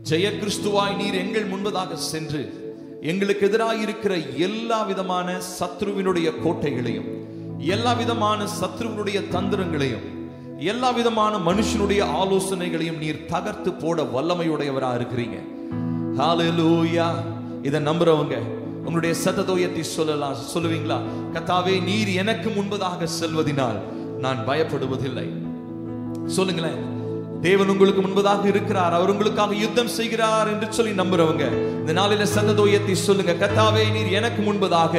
ஜெய கிறிஸ்துவாய் நீர் எங்கள் முன்பதாக சென்று எங்களுக்கு எதிராக இருக்கிற எல்லா விதமான சத்ருவினுடைய கோட்டைகளையும், எல்லா விதமான சத்ருவினுடைய தந்திரங்களையும், எல்லா விதமான மனுஷனுடைய ஆலோசனைகளையும் நீர் தகர்த்து போட வல்லமையுடையவராக இருக்கிறீங்க. ஹல்லேலூயா. இதை நம்புறவங்க உங்களுடைய சத்தத்தை உயர்த்தி சொல்லுவீங்களா? கர்த்தாவே, நீர் எனக்கு முன்பதாக செல்வதினால் நான் பயப்படுவதில்லை. சொல்லுங்களேன், தேவன் உங்களுக்கு முன்பதாக இருக்கிறார், அவர் உங்களுக்காக யுத்தம் செய்கிறார் என்று சொல்லி நம்புறவங்க இந்த நாளில சத்தத்தை உயர்த்தி சொல்லுங்க, கர்த்தாவே, நீர் எனக்கு முன்பதாக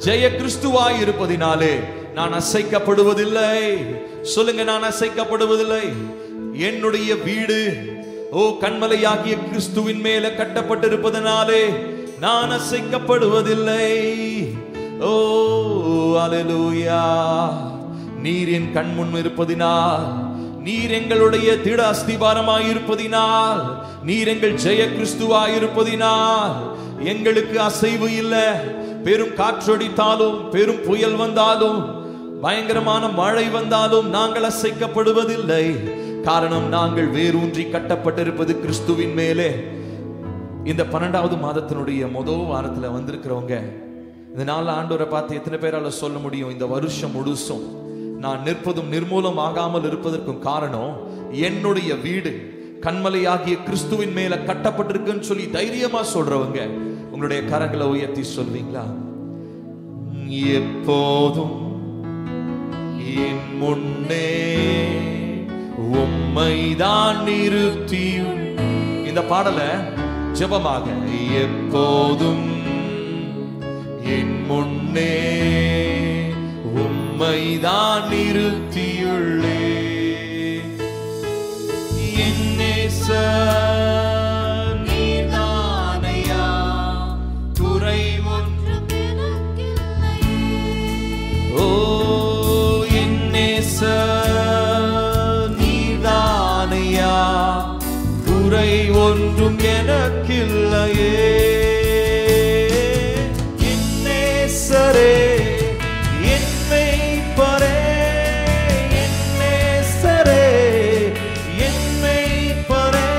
ஜெய கிறிஸ்துவாய் இருப்பதினாலே நான் அசைக்கப்படுவதில்லை. சொல்லுங்க, நான் அசைக்கப்படுவதில்லை. என்னுடைய வீடு கண்மலையாகிய கிறிஸ்துவின் மேல கட்டப்பட்டிருப்பதனாலே நான் அசைக்கப்படுவதில்லை. ஓ அல்லேலூயா. நீர் என் கண் முன் இருப்பதினால், நீர் எங்களுடைய திட அஸ்திபாரமாய் இருப்பதினால், நீர் எங்கள் ஜெய கிறிஸ்துவாய் இருப்பதினால் எங்களுக்கு அசைவு இல்லை. பெரும் காற்றடித்தாலும், பெரும் புயல் வந்தாலும், பயங்கரமான மழை வந்தாலும் நாங்கள் அசைக்கப்படுவதில்லை. காரணம், நாங்கள் வேரூன்றி கட்டப்பட்டிருப்பது கிறிஸ்துவின் மேலே. இந்த 12வது மாதத்தினுடைய முதல் வாரத்துல வந்திருக்கிறவங்க இந்த நாள் ஆண்டவரை பார்த்து எத்தனை பேரால சொல்ல முடியும், இந்த வருஷம் முழுசும் நான் நிற்பதும் நிர்மூலம் ஆகாமல் இருப்பதற்கும் காரணம் என்னுடைய வீடு கண்மலையாகிய கிறிஸ்துவின் மேல கட்டப்பட்டிருக்குன்னு சொல்லி தைரியமா சொல்றவங்க உங்களுடைய கரங்களை உயர்த்தி சொல்வீங்களா? எப்போதும் என் முன்னே உம்மைதான் நிறுத்தி, இந்த பாடலை ஜெபமாக, எப்போதும் என் முன்னே உம்மைதான் நிறுத்தியுள்ளே, என் நேசர் நீர்தானையா, குறை ஒன்றும் எனக்கில்லை. ஓ என் நேசர் நீர்தானையா, குறை ஒன்றும் எனக்கில்லையே. என் நேசரே, என் மேய்ப்பரே, என் நேசரே, என் மேய்ப்பரே,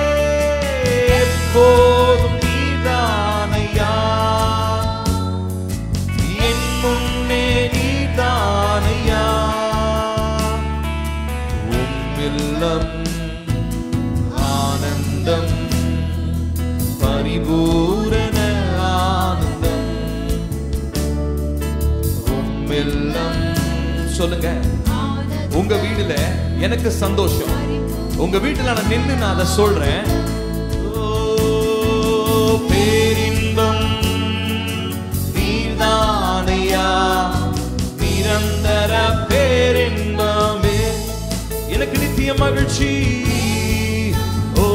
எப்போதும் நீதானையா, என் முன்னே நீதானையா. உம்மில்லம் ஆனந்தம், பரிபூரண ஆனந்தம். உம்மில்லம், சொல்லுங்க, உங்க வீடுல எனக்கு சந்தோஷம். உங்க வீட்டுல நான் நின்று நான் அதை சொல்றேன். பேரின்பம் நீர்தானையா, நிரந்தர பேரின்பமே, எனக்கு நித்திய மகிழ்ச்சி. ஓ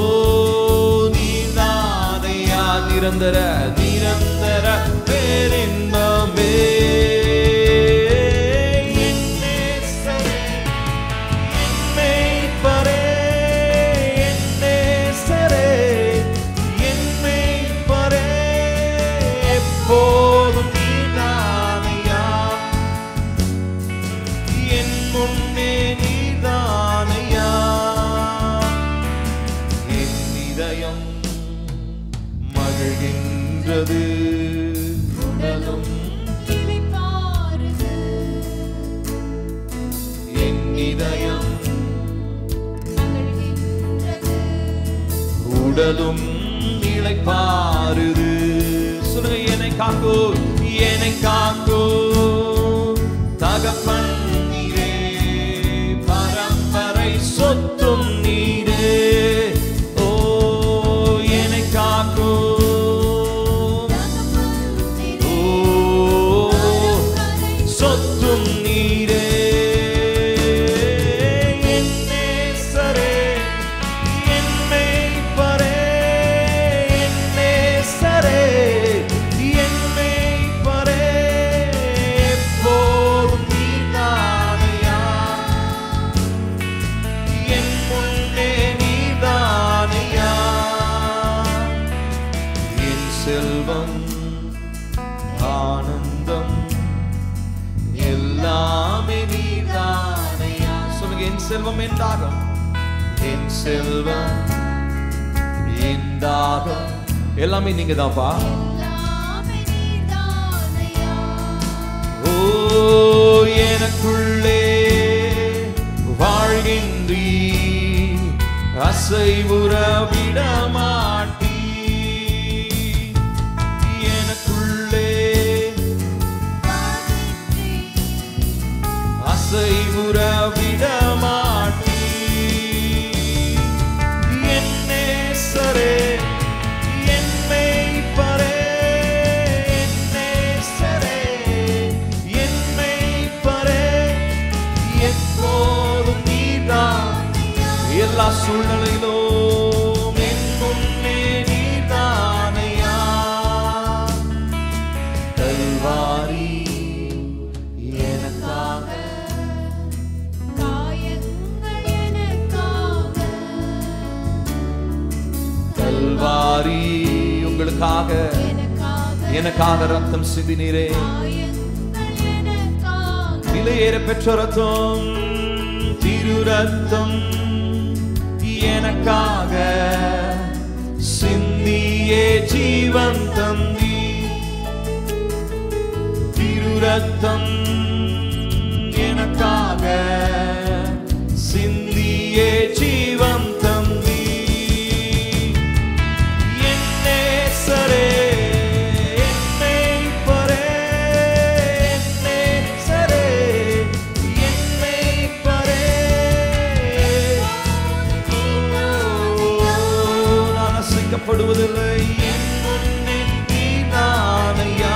நீர்தானையா, நிரந்தர நிரந்தர பேரின்பமே. என் நேசரே, என் மேய்ப்பரே, மகிழ்கின்றது, உடலும்
இளைப்பாறுது,
என் இதயம்
மகிழ்கின்றது,
உடலும் இளைப்பாறுது. சொல்லுங்க, என்னை காக்கோ, என்னை காக்கோ தகப்பன் நீரே, பரம்பரை சொத்தும் நீரே. ஓ என்னை காக்கோ, ஓ சொத்தும் நீரே. என் நேசரே, என் மேய்ப்பரே, என் நேசரே, என் மேய்ப்பரே, எப்போதும் நீதானையா, என் முன்னே நீதானையா. என் செல்வம் ஆனந்தம் எல்லாமே நீதானையா. சொல்லுங்க, என் செல்வம் என் தாகம், என் செல்வம் என் தாகம் எல்லாமே நீங்க தான்ப்பா.
எல்லாமே நீதானையா.
ஓ எனக்குள்ளே வாழ்கின்றீ, அசைவுற விடமாட்டீ. எனக்குள்ளே அசைவுற விடமாட்டீ. என் நேசரே, என் மேய்ப்பரே, என் நேசரே, என் மேய்ப்பரே, எப்போதும் நீதான். எல்லா சூழ்நிலையிலும் என் முன்னே நீதானையா. கல்வாரி எனக்காக,
காயங்கள் எனக்காக,
கல்வாரி உங்களுக்காக,
எனக்காக,
எனக்காக ரத்தம் சிந்தினீரே.
காயங்கள் எனக்காக,
விலையேற பெற்ற ரத்தம், திரு ரத்தம் எனக்காக சிந்தியே ஜீவன் தந்தி. திரு ரத்தம் எனக்காக சிந்தியே ஜீவன் தந்தி. என் நேசரே, என் மேய்ப்பரே, என் நேசரே, என் மேய்ப்பரே. நான் அசைக்கப்படுவதில்லை, என் முன்னே நீதானையா.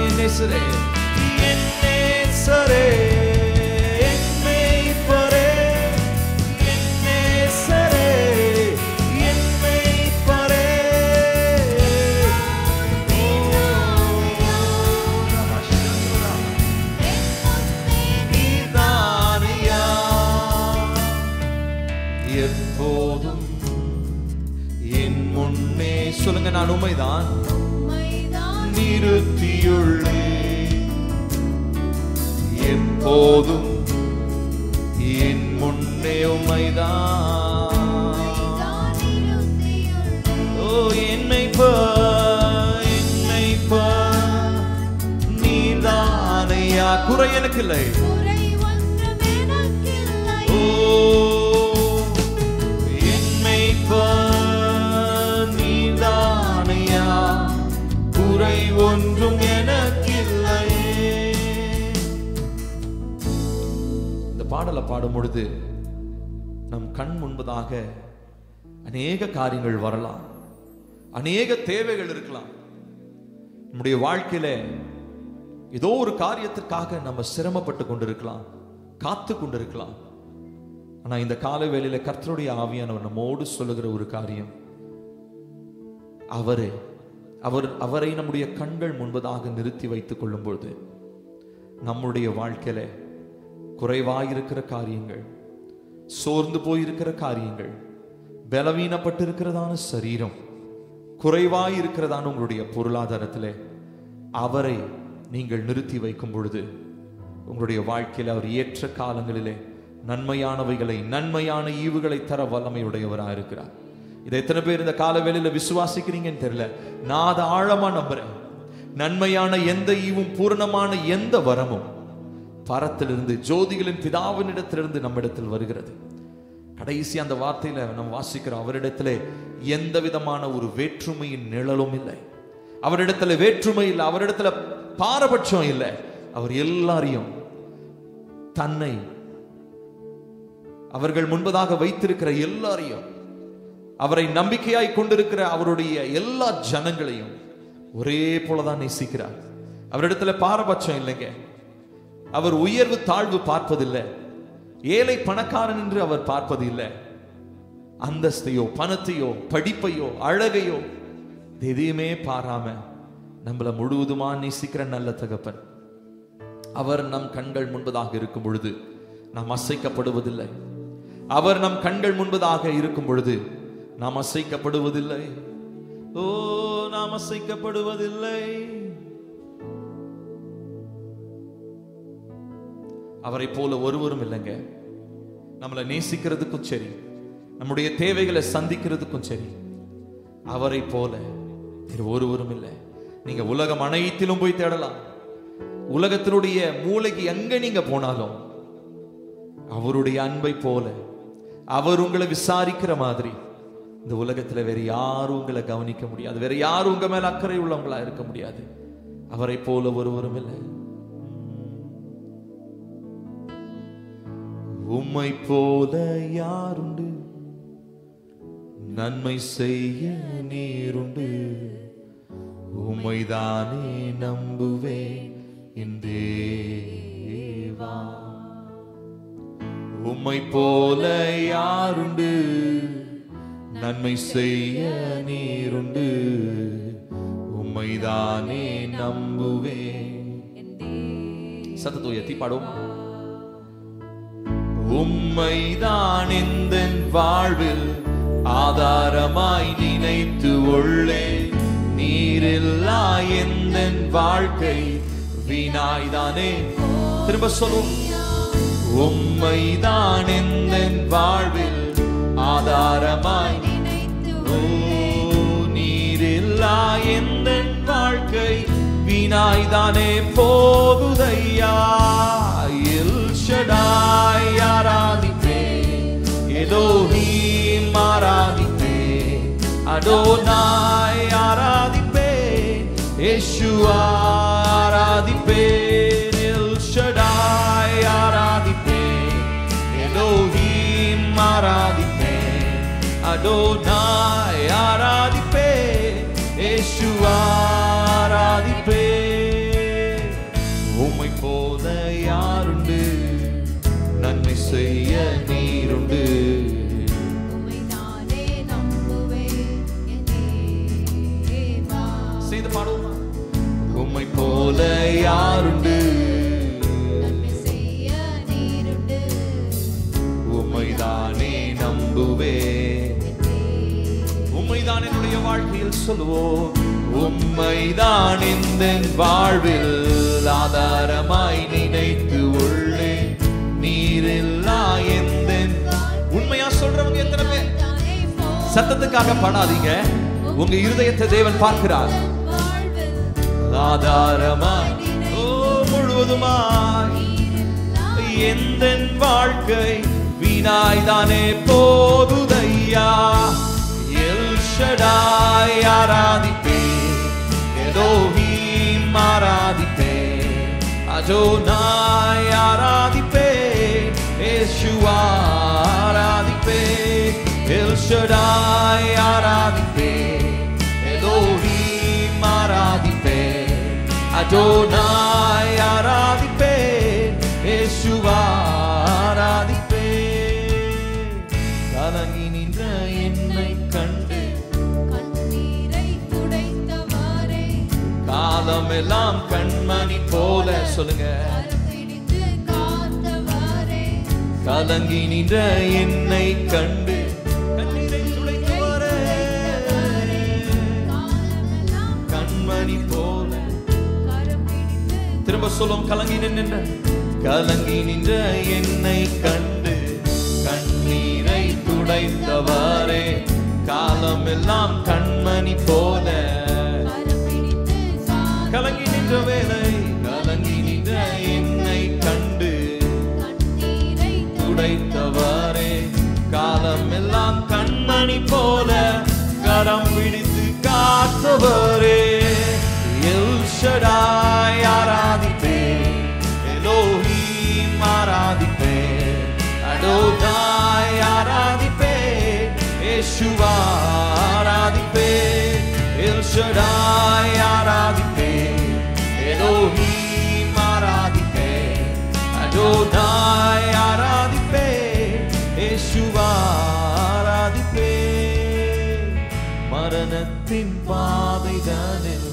என் நேசரே, என் நேசரே, என் மேய்ப்பரே, என் நேசரே, என் மேய்ப்பரே. நீதானையா. எப்போதும் என் முன்னே சொல்லுங்க, நான் உண்மைதான்
உம்மைதான்
நிறுத்தியுள்ளே. எப்போதும் என் முன்னே உம்மைதான்.
நிறுத்தியுள்ளேன்.
ஓ என்னைப்பா நீதானையா. குறை எனக்கு இல்லை.
குறை ஒன்றும் எனக்கில்லை.
ஓ என்னைப்பா நீதானையா, குறை ஒன்றும் எனக்கில்லை. இந்த பாடலை பாடும் பொழுது நம் கண் முன்பதாக அநேக காரியங்கள் வரலாம், அநேக தேவைகள் இருக்கலாம். நம்முடைய வாழ்க்கையில ஏதோ ஒரு காரியத்திற்காக நம்ம சிரமப்பட்டு கொண்டிருக்கலாம், காத்து கொண்டிருக்கலாம். ஆனா இந்த காலை வேளையில கர்த்தருடைய ஆவியானவர் நம்மோடு சொல்லுகிற ஒரு காரியம், அவரை நம்முடைய கண்கள் முன்பதாக நிறுத்தி வைத்துக் கொள்ளும் பொழுது நம்முடைய வாழ்க்கையில குறைவாயிருக்கிற காரியங்கள், சோர்ந்து போயிருக்கிற காரியங்கள், பலவீனப்பட்டு இருக்கிறதான சரீரம், குறைவாயிருக்கிறதான உங்களுடைய பொருளாதாரத்திலே அவரை நீங்கள் நிறுத்தி வைக்கும் பொழுது உங்களுடைய வாழ்க்கையில் அவர் ஏற்ற காலங்களிலே நன்மையானவைகளை, நன்மையான ஈவுகளை தர வல்லமையுடையவராக இருக்கிறார். இதை எத்தனை பேர் இந்த கால வேளையில விசுவாசிக்கிறீங்கன்னு தெரியல. நான் அதை ஆழமா நம்புறேன். நன்மையான எந்த ஈவும் பூரணமான எந்த வரமும் பரத்திலிருந்து, ஜோதிகளின் பிதாவினிடத்திலிருந்து நம்மிடத்தில் வருகிறது. கடைசி அந்த வார்த்தையில நம்ம வாசிக்கிறோம், அவரிடத்திலே எந்த விதமான ஒரு வேற்றுமையின் நிழலும் இல்லை. அவரிடத்துல வேற்றுமை இல்லை, அவரிடத்துல பாரபட்சம் இல்லை. அவர் எல்லாரையும் தன்னை அவர்கள் முன்பதாக வைத்திருக்கிற எல்லாரையும், அவரை நம்பிக்கையாய் கொண்டிருக்கிற அவருடைய எல்லா ஜனங்களையும் ஒரே போலதான் நேசிக்கிறார். அவரிடத்துல பாரபட்சம் இல்லைங்க. அவர் உயர்வு தாழ்வு பார்ப்பதில்லை. ஏழை பணக்காரன் என்று அவர் பார்ப்பது இல்லை. அந்தஸ்தையோ பணத்தையோ படிப்பையோ அழகையோ எதையுமே பாராம நம்மளை முழுவதுமா நேசிக்கிற நல்ல தகப்பன். அவர் நம் கண்கள் முன்பதாக இருக்கும் பொழுது நாம் அசைக்கப்படுவதில்லை. அவர் நம் கண்கள் முன்பதாக இருக்கும் பொழுது நாம் அசைக்கப்படுவதில்லை. ஓ, நாம் அசைக்கப்படுவதில்லை. அவரை போல ஒருவரும் இல்லைங்க. நம்மளை நேசிக்கிறதுக்கும் சரி, நம்முடைய தேவைகளை சந்திக்கிறதுக்கும் சரி, அவரை போல ஒருவரும் இல்லை. நீங்க உலகம் அனைத்திலும் போய் தேடலாம். உலகத்தினுடைய மூளைக்கு எங்க நீங்க போனாலும் அவருடைய அன்பை போல, அவர் உங்களை விசாரிக்கிற மாதிரி இந்த உலகத்துல வேற யாரும் உங்களை கவனிக்க முடியாது. வேற யாரும் உங்க மேல அக்கறை உள்ளவங்களா இருக்க முடியாது. அவரை போல ஒருவரும் இல்லை. உம்மை போல யாருண்டு, நன்மை செய்ய நீருண்டு. உம்மைதானே நம்புவேன் என் தேவா. உம்மை போல யாருண்டு, நன்மை செய்ய நீருண்டு. உம்மைதானே நம்புவேன். சத்தத்தை உயர்த்தி பாடுவோம். உம்மைதான் எந்தன் வாழ்வில் ஆதாரமாய் நினைத்து உள்ளேன். நீரில்லா எந்தன் வாழ்க்கை வீணாய்தானே. திரும்ப சொல்லும். உம்மைதான் எந்தன் வாழ்வில் ஆதாரமாய் நீரில்லா எந்தன் வாழ்க்கை வீணாய்தானே போகுதையா. எல்ஷடாய் ஆராதிப்பேன், எலோஹீம் ஆராதிப்பேன், அடோனாய் ஆராதிப்பேன், யெஷுவா ஆராதிப்பேன். எல்ஷடாய் ஆராதிப்பேன், எலோஹீம் ஆராதிப்பேன், அடோனாய் ஆராதிப்பேன், யெஷுவா ஆராதிப்பேன். உம்மை போல யாருண்டு, நன்மை செய்ய நீருண்டு.
உம்மைதானே நம்புவேன் என் தேவா.
செய்து பாடுவோமா? உம்மை போல யாருண்டு,
நன்மை செய்ய நீருண்டு.
உம்மைதானே நம்புவேன். உம்மைதான் என்னுடைய வாழ்க்கையில் சொல்லுவோம். உம்மைதான் இந்த வாழ்வில் ஆதாரமாய் நினைத்து உள்ளேன். நீரில்லா எந்த உண்மையா சொல்றவங்க எத்தனை பேர்? சத்தத்துக்காக பாடாதீங்க. உங்க இருதயத்தை தேவன் பார்க்கிறார். ஆதாரமாய் முழுவதுமாய் எந்த வாழ்க்கை வீணாய்தானே போகுதையா. எல்ஷடாய் ஆராதிப்பேன், எலோஹீம் ஆராதிப்பேன், அடோனாய் ஆராதிப்பேன், யெஷுவா ஆராதிப்பேன். எல்ஷடாய் ஆராதிப்பேன், எலோஹீம் ஆராதிப்பேன், அடோனாய் ஆராதிப்பேன், யெஷுவா ஆராதிப்பேன். கலங்கி நின்ற என்னை கண்டு
கண்ணீரை துடைத்தவரே,
காலமெல்லாம் கண்மணி போல சொல்லுங்க.
கரப்பிடித்து காத்தவரே,
கலங்கி நின்ற என்னை கண்டு கண்ணீரை துடைத்தவரே,
காலமெல்லாம்
கண்மணி போல.
கரப்பிடித்து
திரும்ப சொல்லும். கலங்கி நின்ற என்னை கண்டு கண்ணீரை துடைத்தவரே, காலம் எல்லாம் கண்மணி போல
கரம் பிடித்து
கலங்கி நின்ற வேலை கலங்கி நின்ற என்னை கண்டு
கண்ணீரை
துடைத்தவரே காலம் எல்லாம் கண்மணி போல கரம் பிடித்து காத்தவரே எல் ஷடாய் ஆராதிப்பேன் எலோஹீம் ஆராதிப்பேன் அடோனாய் ஆராதிப்பேன் யேசுவா ஆராதிப்பேன் எல் ஷடாய் ஆராதிப்பேன் எலோஹீம் ஆராதிப்பேன் அடோனாய் ஆராதிப்பேன் யேசுவா ஆராதிப்பேன் மரணத்தின் பாதைதானில்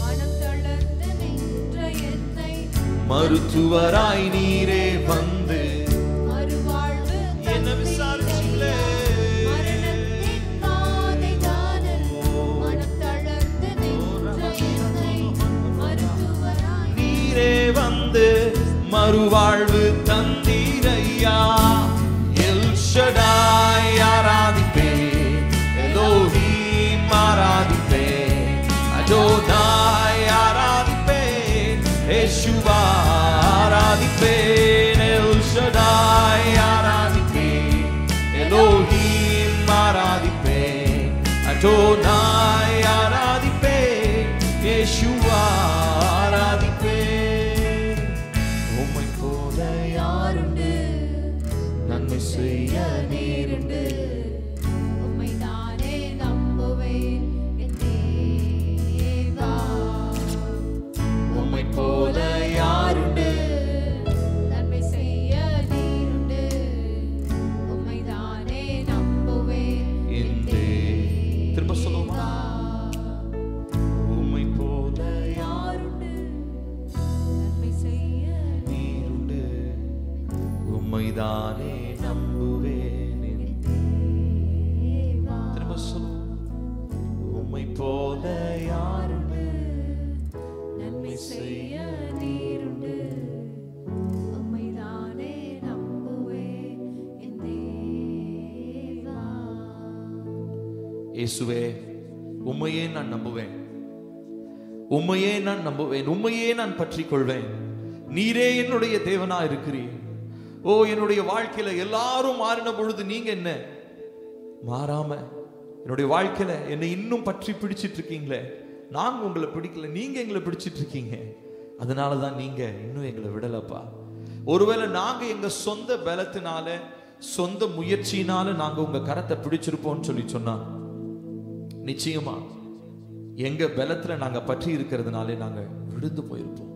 மனம் தளர்ந்து நின்ற என்னை
மருத்துவராய் நீரே வந்து
மறுவாழ்வு
என்ன விசாரிச்சீங்களே
மரணத்தின் பாதைதானில் மனம் தளர்ந்து நின்ற என்னை மருத்துவராய்
நீரே வந்து மறுவாழ்வு தந்தீரையா எல் ஷடாய் ஆராதிப்பேன் எலோஹீம் ஆராதிப்பேன் அடோனாய் ஆராதிப்பேன் யேசுவா ஆராதிப்பேன் எல் ஷடாய் ஆராதிப்பேன் எலோஹீம் ஆராதிப்பேன் அடோனாய் ஆராதிப்பேன் யேசுவா ஆராதிப்பேன் உம்மை போல
யாருண்டு
நன்மை செய்ய
நீருண்டு உம்மை தானே நம்புவேன் என் தேவா
உம்மை போல யாருண்டு
நன்மை செய்ய நீருண்டு உம்மை தானே நம்புவேன்
என்றே திரும்ப சொல்லுமா உம்மை போல
யாருண்டு நன்மை செய்ய
நீருண்டு உம்மைதானே நம்புவேன் என்
தேவா
திரும்ப சொல்லு உம்மை போல யாருண்டு
நன்மை செய்ய நீருண்டு உம்மை தானே நம்புவேன் என் தேவா
இயேசுவே உம்மையே நான் நம்புவேன் உம்மையே நான் நம்புவேன் உம்மையே நான் பற்றிக் கொள்வேன் நீரே என்னுடைய தேவனா இருக்கிறீர் ஓ என்னுடைய வாழ்க்கையில எல்லாரும் மாறின பொழுது நீங்க என்ன மாறாம என்னுடைய வாழ்க்கையில என்னை இன்னும் பற்றி பிடிச்சிட்டு இருக்கீங்களே நாங்க உங்களை பிடிக்கல நீங்க எங்களை பிடிச்சிட்டு இருக்கீங்க அதனாலதான் நீங்க இன்னும் எங்களை விடலப்பா ஒருவேளை நாங்க எங்க சொந்த பலத்தினால சொந்த முயற்சியினால நாங்க உங்க கரத்தை பிடிச்சிருப்போம்னு சொல்லி சொன்னா நிச்சயமா எங்க பலத்துல நாங்க பற்றி இருக்கிறதுனாலே நாங்க விழுந்து போயிருப்போம்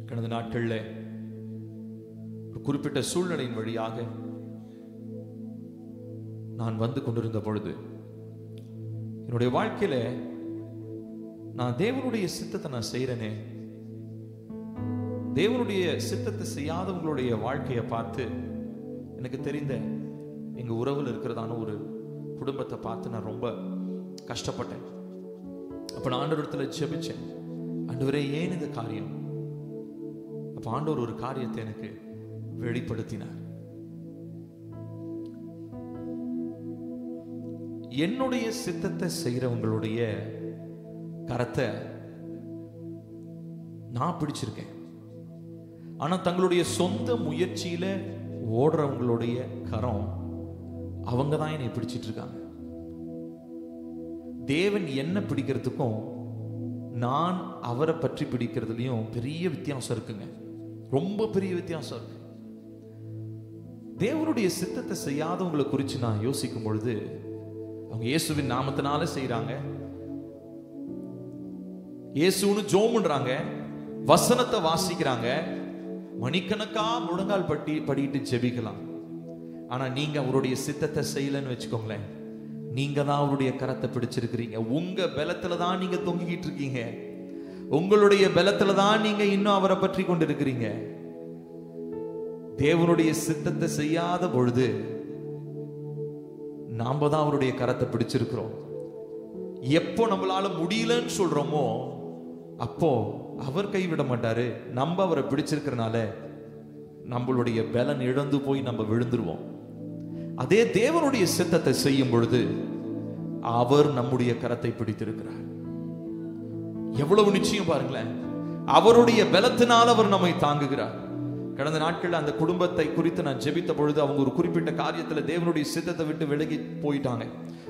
கடந்த நாட்கள்ல ஒரு குறிப்பிட்ட சூழ்நிலையின் வழியாக நான் வந்து கொண்டிருந்த பொழுது என்னுடைய வாழ்க்கையில நான் தேவனுடைய சித்தத்தை நான் செய்யறேனே தேவனுடைய சித்தத்தை செய்யாதவங்களுடைய வாழ்க்கையை பார்த்து எனக்கு தெரிந்த எங்க உறவில் இருக்கிறதான ஒரு குடும்பத்தை பார்த்து நான் ரொம்ப கஷ்டப்பட்டேன். அப்ப நான் ஆண்டவரிடத்துல ஜெபிச்சேன், ஆண்டவரே ஏன் இந்த காரியம்? அப்ப ஆண்டவர் ஒரு காரியத்தை எனக்கு வெளிப்படுத்தினார். என்னுடைய சித்தத்தை செய்யறவங்களுடைய கரத்தை நான் பிடிச்சிருக்கேன். ஆனா தங்களுடைய சொந்த முயற்சியில ஓடுறவங்களுடைய கரம் அவங்க தான் என்னை பிடிச்சிட்டு இருக்காங்க. தேவன் என்ன பிடிக்கிறதுக்கும் நான் அவரை பற்றி பிடிக்கிறதுலயும் பெரிய வித்தியாசம் இருக்குங்க. ரொம்ப பெரிய வித்தியாசம் இருக்கு. தேவனுடைய சித்தத்தை செய்யாதவங்களை குறித்து நான் யோசிக்கும் பொழுது அவங்க இயேசுவின் நாமத்தினால செய்யறாங்க, இயேசுன்னு ஜெபம் பண்றாங்க, வசனத்தை வாசிக்கிறாங்க, மணிக்கணக்கா முழங்கால் படிட்டு ஜெபிக்கலாம். ஆனா நீங்க அவருடைய சித்தத்தை செய்யலன்னு வச்சுக்கோங்களேன், நீங்க தான் அவருடைய கரத்தை பிடிச்சிருக்கிறீங்க. உங்க பலத்துல தான் நீங்க தொங்கிக்கிட்டு இருக்கீங்க. உங்களுடைய பலத்துல தான் நீங்க இன்னும் அவரை பற்றி கொண்டு இருக்கிறீங்க. தேவனுடைய சித்தத்தை செய்யாத பொழுது நாம தான் அவருடைய கரத்தை பிடிச்சிருக்கிறோம். எப்போ நம்மளால முடியலன்னு சொல்றோமோ அப்போ அவர் கைவிட மாட்டாரு. நம்ம அவரை பிடிச்சிருக்கிறனால நம்மளுடைய பலன் இழந்து போய் நம்ம விழுந்துருவோம். அதே தேவனுடைய சித்தத்தை செய்யும் பொழுது அவர் நம்முடைய கரத்தை பிடித்திருக்கிறார். எவ்வளவு நிச்சயம் பாருங்களேன். அவருடைய பலத்தினால் அவர் நம்மை தாங்குகிறார். கடந்த நாட்கள் அந்த குடும்பத்தை குறித்து நான் ஜெபித்த பொழுது அவங்க ஒரு குறிப்பிட்ட காரியத்தில் தேவனுடைய சித்தத்தை விட்டு விலகி போயிட்டாங்க.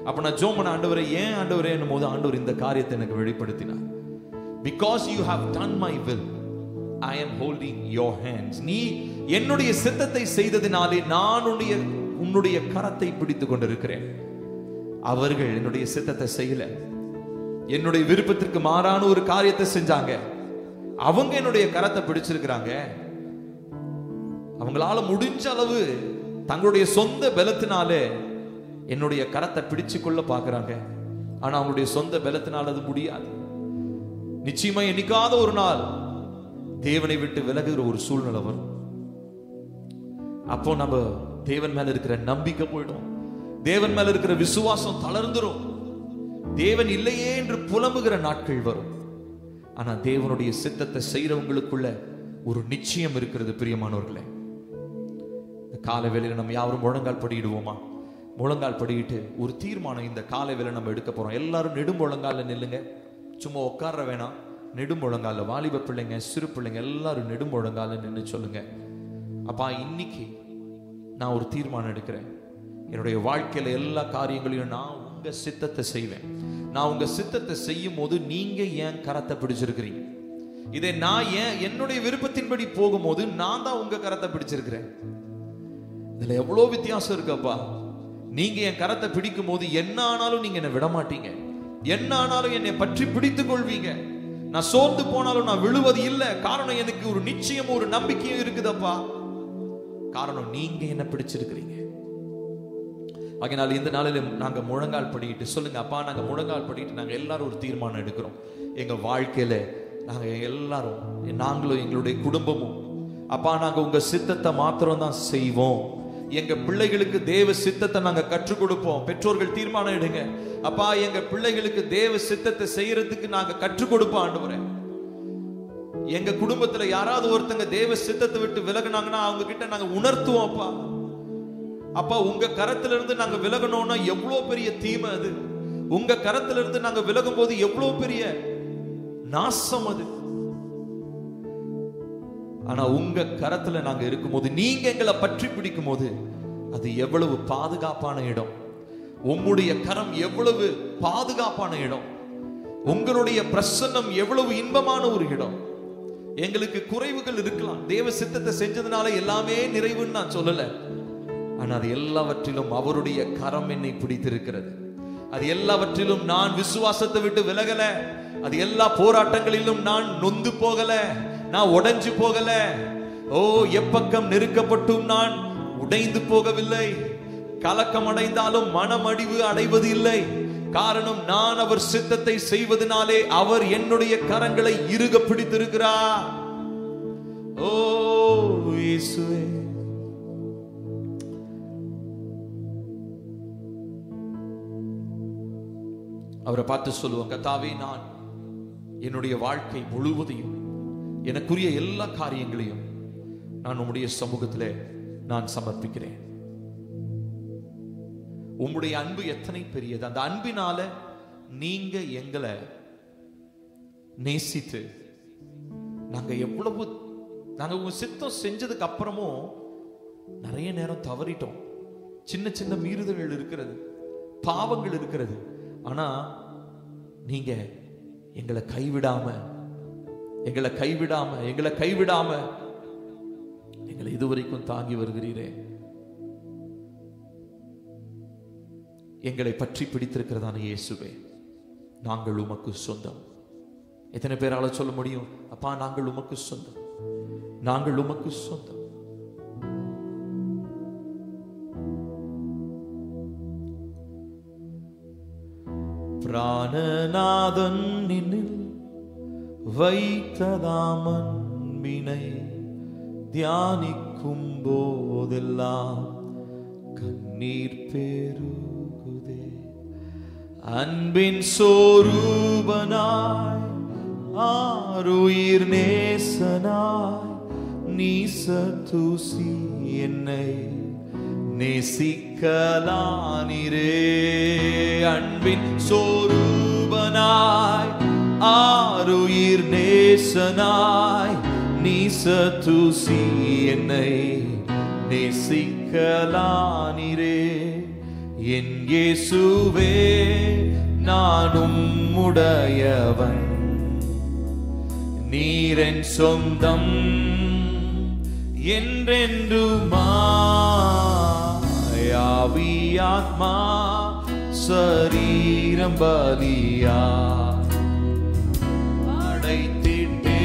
அப்ப நான் ஜெபம் பண்ண, ஆண்டவரே ஏன் ஆண்டவரே என்னும் போது ஆண்டவர் இந்த காரியத்தை எனக்கு வெளிப்படுத்தினார். Because you have done my will, I am holding your hands. நீ என்னுடைய சித்தத்தை செய்ததினாலே நான் உன்னுடைய கரத்தை பிடித்துக் கொண்டிருக்கிறேன். அவர்கள் என்னுடைய சித்தத்தை செய்யல, என்னுடைய விருப்பத்திற்கு மாறான ஒரு காரியத்தை செஞ்சாங்க. அவங்க என்னுடைய கரத்தை பிடிச்சிருக்கிறாங்க. அவங்களால முடிஞ்ச அளவு தங்களுடைய சொந்த பலத்தினாலே என்னுடைய கரத்தை பிடிச்சு கொள்ள பாக்குறாங்க. ஆனா அவங்களுடைய சொந்த பலத்தினால் அது முடியாது. நிச்சயமா என்னைக்காத ஒரு நாள் தேவனை விட்டு விலகுகிற ஒரு சூழ்நிலை வரும். அப்போ நம்ம தேவன் மேல இருக்கிற நம்பிக்கை போயிடும். தேவன் மேல இருக்கிற விசுவாசம் தளர்ந்துரும். தேவன் இல்லையே என்று புலம்புகிற நாட்கள் வரும். ஆனா தேவனுடைய சித்தத்தை செய்யறவங்களுக்குள்ள ஒரு நிச்சயம் இருக்கிறது. பிரியமானவர்களே, இந்த காலை வேளையில நம்ம யாரும் முழங்கால் படியிடுவோமா? முழங்கால் படியிட்டு ஒரு தீர்மானம் இந்த காலை வேளை நம்ம எடுக்க போறோம். எல்லாரும் நெடும் முழங்கால நில்லுங்க. சும்மா உட்கார வேணாம். நெடும் முழங்கால, வாலிப பிள்ளைங்க, சிறு பிள்ளைங்க எல்லாரும் நெடும் முழங்கால நின்று சொல்லுங்க, அப்பா இன்னைக்கு நான் ஒரு தீர்மானம் எடுக்கிறேன். என்னுடைய வாழ்க்கையில எல்லா காரியங்களையும் நான் உங்க சித்தத்தை செய்வேன். நான் உங்க சித்தத்தை செய்யும் போது நீங்க ஏன் கரத்தை பிடிச்சிருக்கிறீங்க. இதை நான் ஏன் என்னுடைய விருப்பத்தின்படி போகும்போது நான் தான் உங்க கரத்தை பிடிச்சிருக்கிறேன். இதுல எவ்வளவு வித்தியாசம் இருக்குப்பா. நீங்க என் கரத்தை பிடிக்கும் போது என்ன ஆனாலும் நீங்க என்னை விட மாட்டீங்க. என்ன ஆனாலும் என்னை பற்றி பிடித்துக் கொள்வீங்க. நான் சோர்ந்து போனாலும் நான் விழுவது இல்லை. காரணம் எனக்கு ஒரு நிச்சயம், ஒரு நம்பிக்கையும் இருக்குதப்பா. காரணம் நீங்க என்ன பிடிச்சிருக்கிறீங்க. அதனால இந்த நாளில் நாங்க முழங்கால் படிக்கிட்டு சொல்லுங்க, அப்பா நாங்க முழங்கால் படிக்கிட்டு நாங்க எல்லாரும் ஒரு தீர்மானம் எடுக்கிறோம். எங்க வாழ்க்கையில நாங்க எல்லாரும், நாங்களும் எங்களுடைய குடும்பமும், அப்பா நாங்க உங்க சித்தத்தை மாத்திரம் தான் செய்வோம். எங்க பிள்ளைகளுக்கு தேவ சித்தத்தை நாங்க கற்றுக் கொடுப்போம். பெற்றோர்கள் தீர்மானம் எடுங்க, அப்பா எங்க பிள்ளைகளுக்கு தேவ சித்தத்தை செய்யறதுக்கு நாங்க கற்றுக் கொடுப்போம். ஆண்டவரே, எங்க குடும்பத்துல யாராவது ஒருத்தங்க தேவ சித்தத்தை விட்டு விலகுனாங்கன்னா அவங்க கிட்ட நாங்க உணர்த்துவோம். அப்பா அப்பா உங்க கரத்துல இருந்து நாங்க விலகணும்னா எவ்வளவு பெரிய தீமை அது. உங்க கரத்துல இருந்து நாங்க விலகும் போது எவ்வளவு பெரிய நாசம் அது. ஆனா உங்க கரத்துல நாங்க இருக்கும்போது, நீங்க எங்களை பற்றி பிடிக்கும் போது அது எவ்வளவு பாதுகாப்பான இடம். உங்களுடைய கரம் எவ்வளவு பாதுகாப்பான இடம். உங்களுடைய பிரசன்னம் எவ்வளவு இன்பமான ஒரு இடம். எங்களுக்கு குறைவுகள் இருக்கலாம். தேவ சித்தத்தை செஞ்சதுனால எல்லாமே நிறைவுன்னு நான் சொல்லல. ஆனா அது எல்லாவற்றிலும் அவருடைய கரம் என்னை பிடித்திருக்கிறது. அது எல்லாவற்றிலும் நான் விசுவாசத்தை விட்டு விலகல. அது எல்லா போராட்டங்களிலும் நான் நொந்து போகல, நான் உடைஞ்சு போகல. ஓ எப்பக்கம் நெருக்கப்பட்டும் நான் உடைந்து போகவில்லை. கலக்கம் அடைந்தாலும் மனமடிவு அடைவது இல்லை. காரணம் நான் அவர் சித்தத்தை செய்வதனாலே அவர் என்னுடைய கரங்களை இறுக பிடித்திருக்கிறார். ஓ இயேசுவே, அவரை பார்த்து சொல்லுவோம், கர்த்தாவே நான் என்னுடைய வாழ்க்கை முழுவதையும், எனக்குரிய எல்லா காரியங்களையும் நான் உம்முடைய சமூகத்திலே நான் சமர்ப்பிக்கிறேன். உம்முடைய அன்பு எத்தனை பெரியது. அந்த அன்பினால நீங்க எங்களை நேசித்து, நாங்க உங்க சித்தம் செஞ்சதுக்கு அப்புறமும் நிறைய நேரம் தவறிட்டோம். சின்ன சின்ன மீறுதல்கள் இருக்கிறது, பாவங்கள் இருக்கிறது. ஆனா நீங்க எங்களை கைவிடாம எங்களை இதுவரைக்கும் தாங்கி வருகிறீரே. எங்களை பற்றி பிடித்திருக்கிறதான இயேசுவே, நாங்கள் உமக்கு சொந்தம். எத்தனை பேரால சொல்ல முடியும், அப்பா நாங்கள் உமக்கு சொந்தம், நாங்கள் உமக்கு சொந்தம். பிராணநாதன் நின்னில் வைத்ததாமன்பினை தியானிக்கும் போதெல்லாம் கண்ணீர் பெருகுதே. அன்பின் சொரூபனாய் ஆருயிர் நேசனாய் நீசதூசி என்னை நேசிக்கலானிரே. அன்பின் சொரூபனாய் ஆருயிர் நேசனாய் நீசதூசி என்னை நேசிக்கலானிரே. என் இயேசுவே நானும் உடையவன், நீரென் சொந்தம் என்றென்றுமாய். ஆவி ஆத்மா சரீரம் பலியாய் அடைத்திட்டே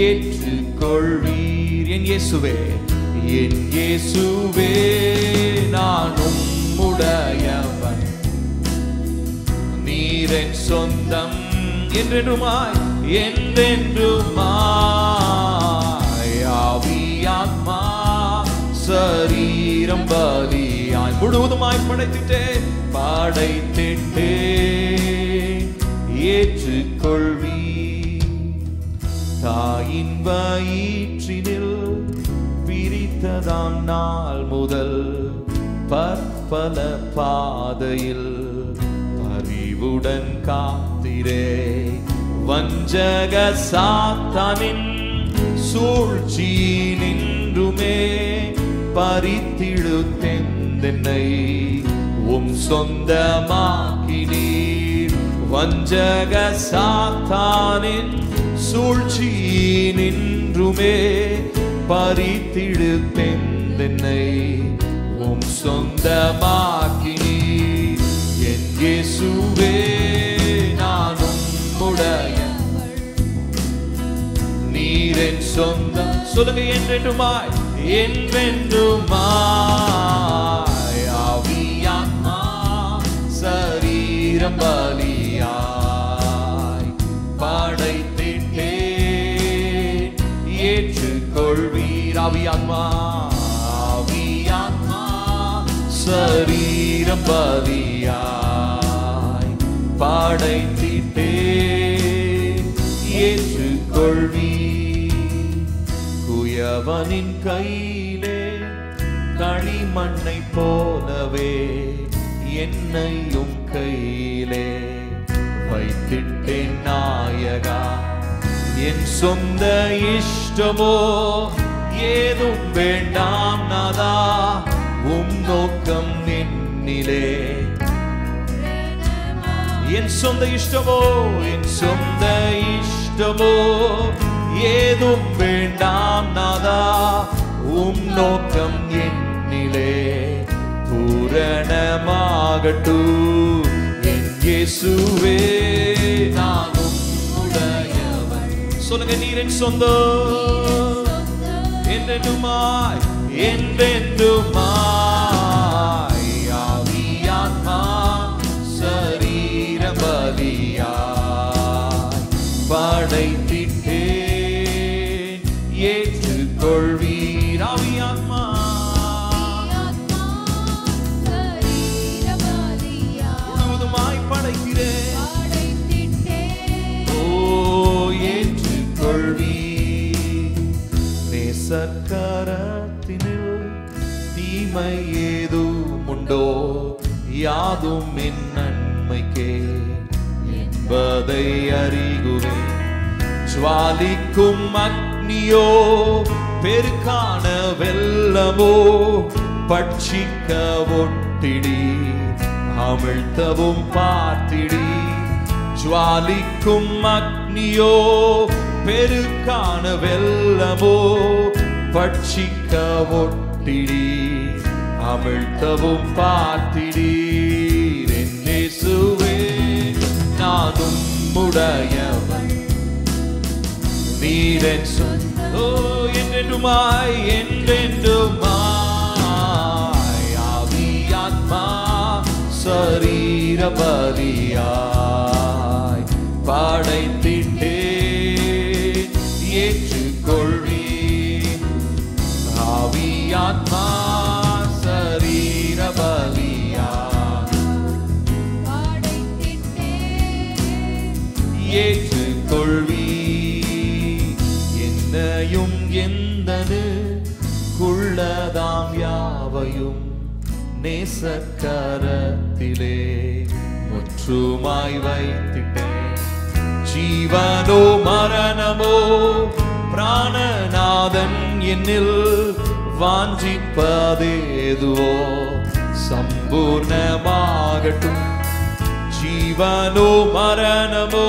ஏற்றுக்கொள்வீர். என் இயேசுவே, என் இயேசுவே நானும் உடையவன், நீரென் சொந்தம் என்றென்றுமாய் என்றென்றுமாய். ஆவி ஆத்மா சரீரம் பலியாய் முழுவதுமாய் படைத்திட்டே ஏற்றுக்கொள்வீர். தாயின் வயிற்றினில் பிரித்ததாம் நாள் முதல் பற்பல பாதையில் பரிவுடன் காத்திரே. வஞ்சக சாத்தானின் சூழ்ச்சி நின்றுமே பறித்திடுத்தென்னை உம் சொந்தமாக்கினீர். வஞ்சக சாத்தானின் சூழ்ச்சி நின்றுமே பறித்திடுத்தென்னை உம் சொந்தமாக்கினீர். என் இயேசுவே நானும் உடையவன், நீரென் சொந்தம். சொல்லுங்க, என்றென்றுமாய் என்றென்றுமாய். ஆவி ஆத்மா சரீரம் பலியாய் படைத்திட்டே ஏற்றுக்கொள்வீர். ஆவி ஆத்மா, ஆவி ஆத்மா சரீரம் பலியாய் படைத்திட்டே ஏற்றுக்கொள்வீர். குயவனின் கையிலே களிமண்ணை போலவே என்னையும் கையிலே வைத்திட்டேன் நாயகா. என் சொந்த இஷ்டமோ ஏதும் வேண்டாம் நாதா, உம் நோக்கம் என்னிலே. என் சொந்த இஷ்டமோ, என் சொந்த இஷ்டமோ ஏதும் வேண்டாம் நாதா, உம் நோக்கம் என்னிலே பூரணமாகட்டும். என் இயேசுவே நானும் உடையவன். சொல்லுங்க, நீரின் சொந்தம் என்றென்றுமாய் என்றென்றுமாய். ஆவி ஆத்மா சரீர பலியாய் படைத்திட்டேன் ஏற்றுக்கொள்வீர். ஆவி ஆத்மா முழுவதுமாய் படைக்கிறேன். ஓ, ஏற்றுக்கொள்வீர். நேசக்கரத்தினில் தீமை ஏதும் உண்டோ, யாதும் என் நன்மைக்கே என்பதை அறிகுவேன். ஜுவாலிக்கும் அக்னியோ பெருக்கான வெள்ளமோ பட்சிக்க ஒட்டிடி அமிழ்த்தவும் பார்த்திடி. ஜுவாலிக்கும் அக்னியோ பெருக்கான வெள்ளமோ பட்சிக்க ஒட்டிடி அமிழ்த்தவும் பார்த்திடீர். என் இயேசுவே நானும் உடையவன், நீரென் சொந்தம். ஓ, என்றென்றுமாய் என்றென்றுமாய். ஆவி ஆத்மா சரீர பலியாய் படைத்திட்டேன் ஏற்றுக்கொள்வீர். ஆவி ஆத்மா சரீர பலியாய் படைத்திட்டேன் ஏற்றுக்கொள்வீர். நேசக்கரத்திலே முற்றுமாய் வைத்திட்டேன். ஜீவனோ மரணமோ பிராணநாதன் என்னில் வாஞ்சிப்பதேதுவோ சம்பூர்ணமாகட்டும். ஜீவனோ மரணமோ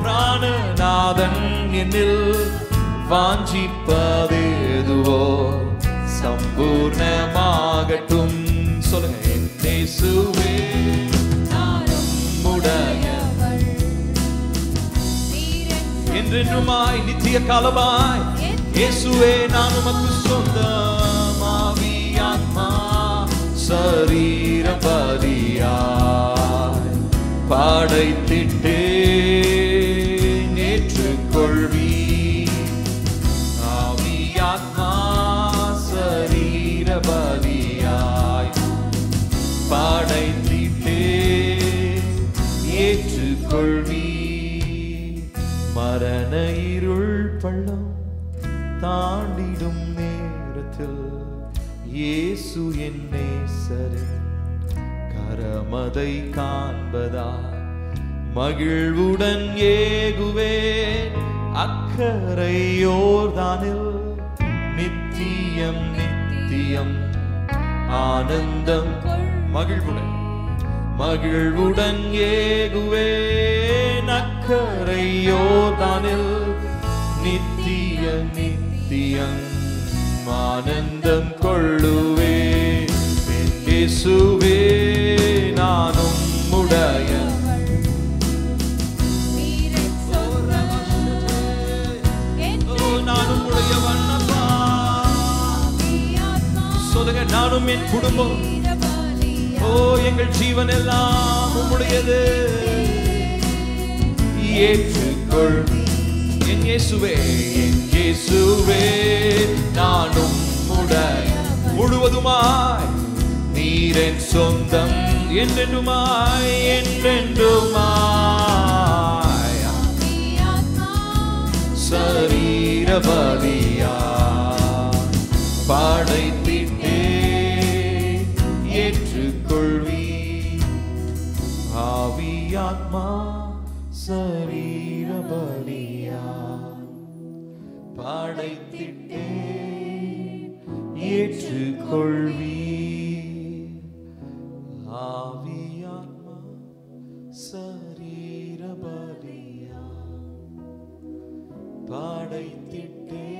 பிராணநாதன் என்னில் வாஞ்சிப்பதேதுவோ சம்பூர்ணமாகட்டும். சொல்லுங்க. இயேசுவே உம்முடையவர் என்றென்றுமாய் நித்திய காலமாய். இயேசுவே நான் உமக்கு சொந்தம். ஆவி ஆத்மா சரீரம் பலியாய் படைத்திட்டேன் ஏற்றுக்கொள்வீர். ஆவி ஆத்மா சரீர பலியாய் படைத்திட்டேன் ஏற்றுக்கொள்வீர். மரண இருள் பள்ளம் தாண்டிடும் நேரத்தில் இயேசு என் நேசரின் கரமதை காண்பதா மகிழ்வுடன் ஏகுவேன். அக்கறை யோர்தானில் நித்தியம் நித்தியம் ஆனந்தம். மகிழ்வுடன் ஏகுவேன். அக்கறை யோர்தானில் நித்திய நித்தியம் ஆனந்தம் கொள்ளுவே. இயேசுவே நானும் உடைய நானும் உடையவன் அப்பா. சொல்லுங்க. நானும் என் குடும்பம் எங்கள் ஜீவன் எல்லாம் உம்முடையது. ஏற்றுக்கொள் என் இயேசுவே. என் இயேசுவே நானும் உடைய முழுவதுமாய். நீர் என் சொந்தம் என்றென்றுமாய் என்றென்றுமாய். சரீர பலியாய் படைத்திட்டேன் ஏற்றுக்கொள்வீர். ஆவி ஆத்மா சரீர பலியாய் படைத்திட்டேன் ஏற்றுக்கொள்வீர். ஆவி ஆத்மா சரீர பலியாய் படைத்திட்டேன்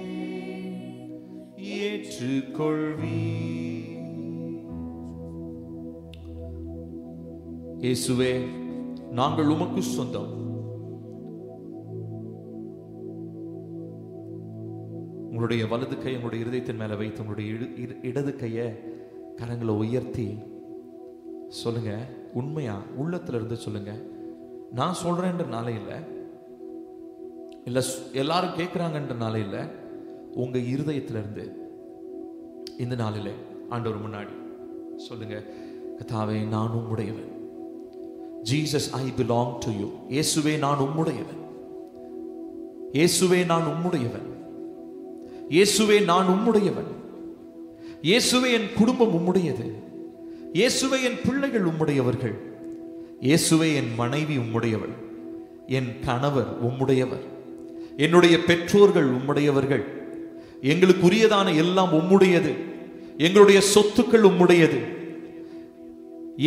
ஏற்றுக்கொள்வீர். இயேசுவே நாங்கள் உமக்கு சொந்தம். உங்களுடைய வலது கை உங்களுடைய இருதயத்தின் மேல வைத்து உங்களுடைய இடது கையை கரங்களை உயர்த்தி சொல்லுங்க. உண்மையா உள்ளத்துல இருந்து சொல்லுங்க. நான் சொல்றேன்றனால இல்ல, இல்ல எல்லாரும் கேட்கிறாங்கன்றனால இல்ல, உங்க இருதயத்துல இருந்து இந்த நாளிலே ஆண்டவர் முன்னாடி சொல்லுங்க. கர்த்தாவே நான் உம்முடையவன். Jesus I belong to you. இயேசுவே நான் உம்முடையவன். இயேசுவே நான் உம்முடையவன். இயேசுவே நான் உம்முடையவன். இயேசுவே என் குடும்பம் உம்முடையது. இயேசுவே என் பிள்ளைகள் உம்முடையவர்கள். இயேசுவே என் மனைவி உம்முடையவள். என் கணவர் உம்முடையவர். என்னுடைய பெற்றோர்கள் உம்முடையவர்கள். எங்களுக்குரியதான எல்லாம் உம்முடையது. எங்களுடைய சொத்துக்கள் உம்முடையது.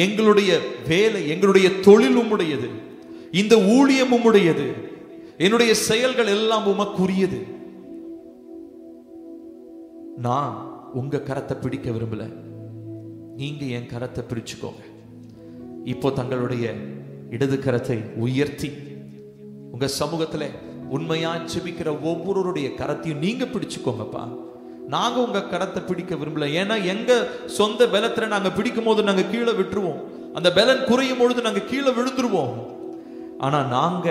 எங்களுடைய வேலை, எங்களுடைய தொழில் உம்முடையது. இந்த ஊழியம் உம்முடையது. என்னுடைய செயல்கள் எல்லாம் உமக்குரியது. நான் உங்க கரத்தை பிடிக்க விரும்பல, நீங்க என் கரத்தை பிடிச்சுக்கோங்க. இப்போ தங்களுடைய இடது கரத்தை உயர்த்தி உங்க சமூகத்துல உண்மையா ஜெபிக்கிற ஒவ்வொருவருடைய கரத்தையும் நீங்க பிடிச்சுக்கோங்கப்பா. நாங்க உங்க கரத்தை பிடிக்க விரும்பல. ஏன்னா எங்க சொந்த பலத்துல நாங்க பிடிக்கும் போது நாங்க கீழே விட்டுருவோம். அந்த பலன் குறையும் பொழுது நாங்க கீழே விழுந்துருவோம். ஆனா நாங்க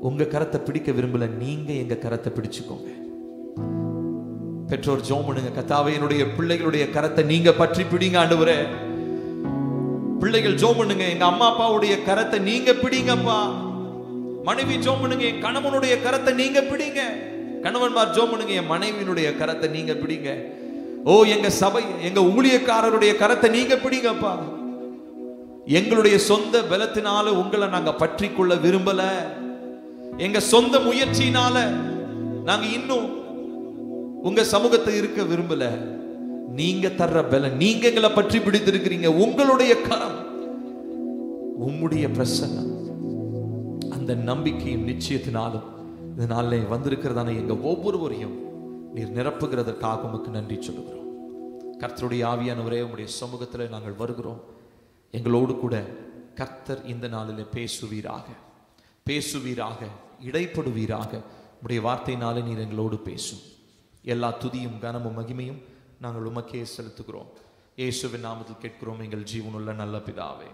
உங்க கரத்தை பிடிக்க விரும்பல, நீங்க எங்க கரத்தை பிடிச்சுக்கோங்க. பெற்றோர் ஜெபம் பண்ணுங்க. கர்த்தாவே என்னுடைய பிள்ளைகளுடைய கரத்தை நீங்க பற்றி பிடிங்க ஆண்டவரே. பிள்ளைகள் ஜெபம் பண்ணுங்க. எங்க அம்மா அப்பாவுடைய கரத்தை நீங்க பிடிங்கப்பா. மனைவி ஜெபம் பண்ணுங்க. என் கணவனுடைய கரத்தை நீங்க பிடிங்க. கணவன்மார் ஜெபம் பண்ணுங்க. என் மனைவியினுடைய கரத்தை நீங்க பிடிங்க. ஓ எங்க சபை, எங்க ஊழியக்காரருடைய கரத்தை நீங்க பிடிங்கப்பா. எங்களுடைய சொந்த பலத்தினால உங்களை நாங்க பற்றி கொள்ள விரும்பல. எங்க சொந்த முயற்சியினால நாங்க இன்னும் உங்க சமூகத்தை இருக்க விரும்பல. நீங்க தர்ற பலன், நீங்க எங்களை பற்றி பிடித்திருக்கிறீங்க. உங்களுடைய கரம், உம்முடைய பிரசன்னம், அந்த நம்பிக்கையும் நிச்சயத்தினாலும் இதனால வந்திருக்கிறதான எங்க ஒவ்வொருவரையும் நீர் நிரப்புகிறதற்காக உமக்கு நன்றி சொல்லுகிறோம். கர்த்தருடைய ஆவியானவரே, உம்முடைய சமூகத்தில் நாங்கள் வருகிறோம். எங்களோடு கூட கர்த்தர் இந்த நாளில் பேசுவீராக, பேசுவீராக, இடைப்படுவீராக. உம்முடைய வார்த்தையினாலே நீர் எங்களோடு பேசும். எல்லா துதியும் கனமும் மகிமையும் நாங்கள் உமக்கே செலுத்துகிறோம். இயேசுவின் நாமத்தில் கேட்கிறோம் எங்கள் ஜீவனுள்ள நல்ல பிதாவே.